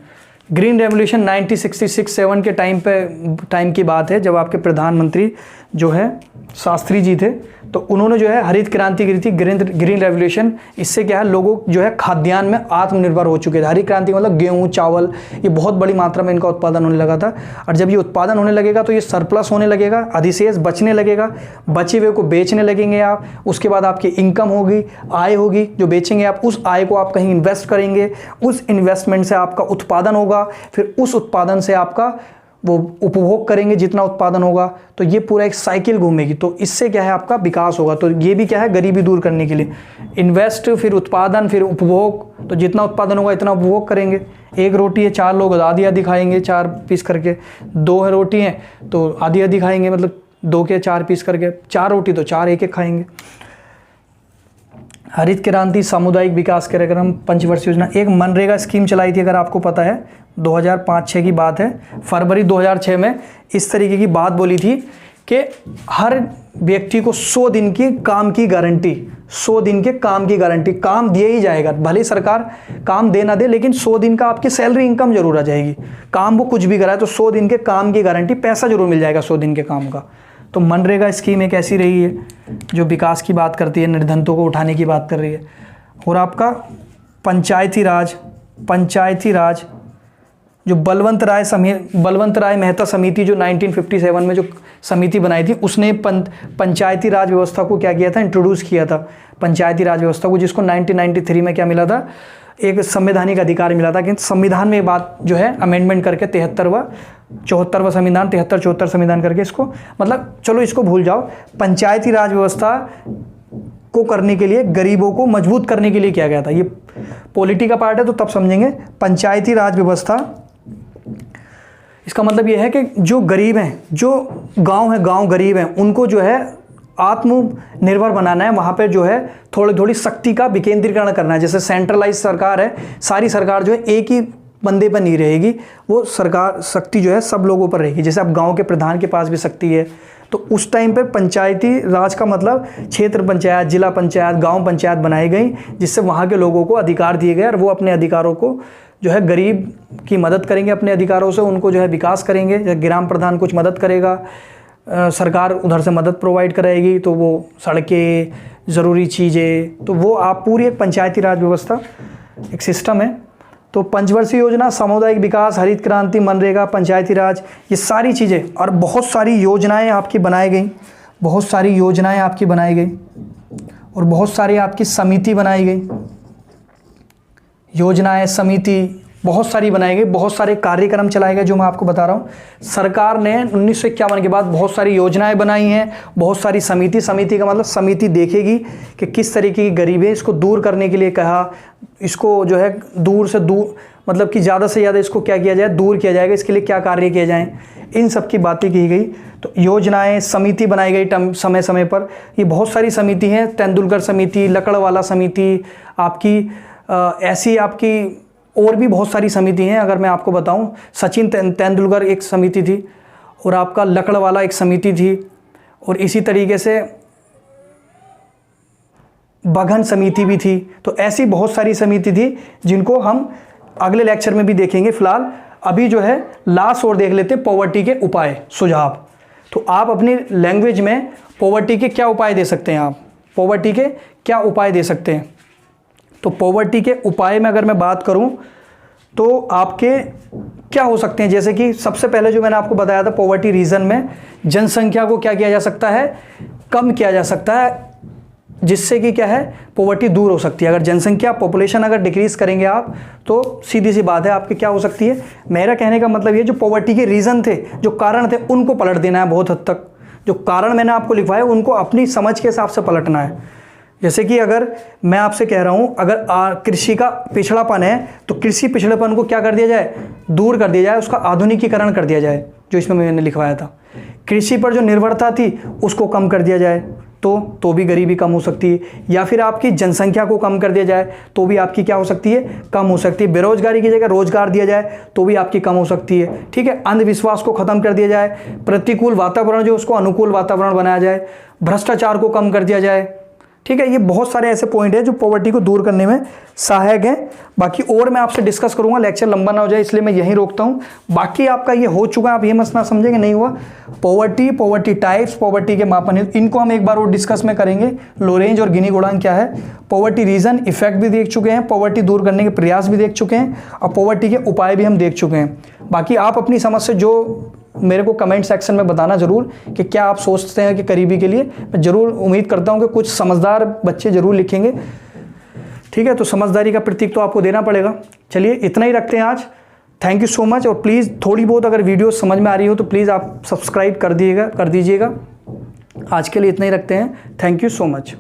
ग्रीन रेवोल्यूशन 1966-7 के टाइम की बात है, जब आपके प्रधानमंत्री जो है शास्त्री जी थे, तो उन्होंने जो है हरित क्रांति की थी, ग्रीन रेवोल्यूशन। इससे क्या है, लोगों जो है खाद्यान्न में आत्मनिर्भर हो चुके थे। हरित क्रांति मतलब गेहूं, चावल, ये बहुत बड़ी मात्रा में इनका उत्पादन होने लगा था। और जब ये उत्पादन होने लगेगा तो ये सरप्लस होने लगेगा, अधिशेष बचने लगेगा, बचे हुए को बेचने लगेंगे आप। उसके बाद आपकी इनकम होगी, आय होगी, जो बेचेंगे आप, उस आय को आप कहीं इन्वेस्ट करेंगे, उस इन्वेस्टमेंट से आपका उत्पादन होगा, फिर उस उत्पादन से आपका वो उपभोग करेंगे जितना उत्पादन होगा। तो ये पूरा एक साइकिल घूमेगी। तो इससे क्या है, आपका विकास होगा। तो ये भी क्या है, गरीबी दूर करने के लिए इन्वेस्ट, फिर उत्पादन, फिर उपभोग। तो जितना उत्पादन होगा इतना उपभोग करेंगे। एक रोटी है, 4 लोग आधी आधी खाएंगे, 4 पीस करके। 2 है रोटी हैं तो आधी आधी खाएंगे, मतलब 2 के 4 पीस करके। 4 रोटी तो 4 एक खाएंगे। हरित क्रांति, सामुदायिक विकास कार्यक्रम, पंचवर्षीय योजना। एक मनरेगा स्कीम चलाई थी, अगर आपको पता है, 2005-6 की बात है। फरवरी 2006 में इस तरीके की बात बोली थी कि हर व्यक्ति को 100 दिन की काम की गारंटी, 100 दिन के काम की गारंटी, काम दिया ही जाएगा। भले सरकार काम दे ना दे, लेकिन 100 दिन का आपकी सैलरी इनकम जरूर आ जाएगी। काम वो कुछ भी कराए तो 100 दिन के काम की गारंटी, पैसा जरूर मिल जाएगा 100 दिन के काम का। तो मनरेगा स्कीम एक ऐसी रही है जो विकास की बात करती है, निर्धनतों को उठाने की बात कर रही है। और आपका पंचायती राज जो बलवंत राय मेहता समिति, जो 1957 में जो समिति बनाई थी, उसने पंचायती राज व्यवस्था को क्या किया था, इंट्रोड्यूस किया था पंचायती राज व्यवस्था को, जिसको 1993 में क्या मिला था, एक संवैधानिक अधिकार मिला था कि संविधान में ये बात जो है अमेंडमेंट करके 74वां संविधान, 73-74 संविधान करके इसको, मतलब चलो इसको भूल जाओ, पंचायती राज व्यवस्था को करने के लिए, गरीबों को मजबूत करने के लिए किया गया था। ये पॉलिटी का पार्ट है तो तब समझेंगे। पंचायती राज व्यवस्था इसका मतलब ये है कि जो गरीब हैं, जो गांव है, गांव गरीब हैं, उनको जो है आत्मनिर्भर बनाना है। वहाँ पे जो है थोड़ी थोड़ी शक्ति का विकेंद्रीकरण करना है। जैसे सेंट्रलाइज सरकार है, सारी सरकार जो है एक ही बंदे पर नहीं रहेगी, वो सरकार शक्ति जो है सब लोगों पर रहेगी। जैसे अब गांव के प्रधान के पास भी शक्ति है, तो उस टाइम पे पंचायती राज का मतलब क्षेत्र पंचायत, जिला पंचायत, गांव पंचायत बनाई गई, जिससे वहाँ के लोगों को अधिकार दिए गए और वो अपने अधिकारों को जो है गरीब की मदद करेंगे, अपने अधिकारों से उनको जो है विकास करेंगे। ग्राम प्रधान कुछ मदद करेगा, सरकार उधर से मदद प्रोवाइड कराएगी, तो वो सड़कें, ज़रूरी चीज़ें, तो वो आप पूरी एक पंचायती राज व्यवस्था एक सिस्टम है। तो पंचवर्षीय योजना, सामुदायिक विकास, हरित क्रांति, मनरेगा, पंचायती राज, ये सारी चीज़ें और बहुत सारी योजनाएं आपकी बनाई गई, बहुत सारी योजनाएं आपकी बनाई गई और बहुत सारी आपकी समिति बनाई गई, योजनाएं, समिति बहुत सारी बनाई गई, बहुत सारे कार्यक्रम चलाए गए। जो मैं आपको बता रहा हूँ, सरकार ने 1951 के बाद बहुत सारी योजनाएं बनाई हैं, बहुत सारी समिति का मतलब समिति देखेगी कि किस तरीके की गरीबी है, इसको दूर करने के लिए कहा, इसको जो है दूर से दूर मतलब कि ज़्यादा से ज़्यादा इसको क्या किया जाए, दूर किया जाएगा, इसके लिए क्या कार्य किए जाएँ, इन सब की बातें की गई। तो योजनाएं, समिति बनाई गई समय समय पर। ये बहुत सारी समिति हैं, तेंदुलकर समिति, लकड़वाला समिति, आपकी ऐसी आपकी और भी बहुत सारी समिति हैं। अगर मैं आपको बताऊं, सचिन तेंदुलकर एक समिति थी और आपका लकड़वाला एक समिति थी, और इसी तरीके से बघन समिति भी थी। तो ऐसी बहुत सारी समिति थी जिनको हम अगले लेक्चर में भी देखेंगे। फिलहाल अभी जो है लास्ट और देख लेते हैं पॉवर्टी के उपाय, सुझाव। तो आप अपनी लैंग्वेज में पॉवर्टी के क्या उपाय दे सकते हैं, आप पॉवर्टी के क्या उपाय दे सकते हैं। तो पॉवर्टी के उपाय में अगर मैं बात करूं तो आपके क्या हो सकते हैं, जैसे कि सबसे पहले जो मैंने आपको बताया था, पॉवर्टी रीजन में जनसंख्या को क्या किया जा सकता है, कम किया जा सकता है, जिससे कि क्या है, पॉवर्टी दूर हो सकती है। अगर जनसंख्या, पॉपुलेशन अगर डिक्रीज करेंगे आप, तो सीधी सी बात है आपकी क्या हो सकती है। मेरा कहने का मतलब ये, जो पॉवर्टी के रीजन थे, जो कारण थे, उनको पलट देना है बहुत हद तक। जो कारण मैंने आपको लिखवाया उनको अपनी समझ के हिसाब से पलटना है। जैसे कि अगर मैं आपसे कह रहा हूँ, अगर कृषि का पिछड़ापन है, तो कृषि पिछड़ेपन को क्या कर दिया जाए, दूर कर दिया जाए, उसका आधुनिकीकरण कर दिया जाए, जो इसमें मैंने लिखवाया था। कृषि पर जो निर्भरता थी उसको कम कर दिया जाए, तो भी गरीबी कम हो सकती है। या फिर आपकी जनसंख्या को कम कर दिया जाए, तो भी आपकी क्या हो सकती है, कम हो सकती है। बेरोजगारी की जगह रोजगार दिया जाए, तो भी आपकी कम हो सकती है। ठीक है, अंधविश्वास को खत्म कर दिया जाए, प्रतिकूल वातावरण जो उसको अनुकूल वातावरण बनाया जाए, भ्रष्टाचार को कम कर दिया जाए। ठीक है, ये बहुत सारे ऐसे पॉइंट हैं जो पॉवर्टी को दूर करने में सहायक हैं। बाकी और मैं आपसे डिस्कस करूंगा, लेक्चर लंबा ना हो जाए, इसलिए मैं यहीं रोकता हूं। बाकी आपका ये हो चुका है, आप ये मत ना समझेंगे नहीं हुआ। पॉवर्टी टाइप्स, पॉवर्टी के मापन, इनको हम एक बार और डिस्कस में करेंगे। लोरेंज और गिनी गुणांक क्या है, पॉवर्टी रीजन, इफेक्ट भी देख चुके हैं, पॉवर्टी दूर करने के प्रयास भी देख चुके हैं, और पॉवर्टी के उपाय भी हम देख चुके हैं। बाकी आप अपनी समझ से जो मेरे को कमेंट सेक्शन में बताना जरूर कि क्या आप सोचते हैं कि गरीबी के लिए। मैं जरूर उम्मीद करता हूं कि कुछ समझदार बच्चे जरूर लिखेंगे। ठीक है, तो समझदारी का प्रतीक तो आपको देना पड़ेगा। चलिए इतना ही रखते हैं आज। Thank you so much. और प्लीज़ थोड़ी बहुत अगर वीडियो समझ में आ रही हो तो प्लीज़ आप सब्सक्राइब कर दीजिएगा। आज के लिए इतना ही रखते हैं। Thank you so much.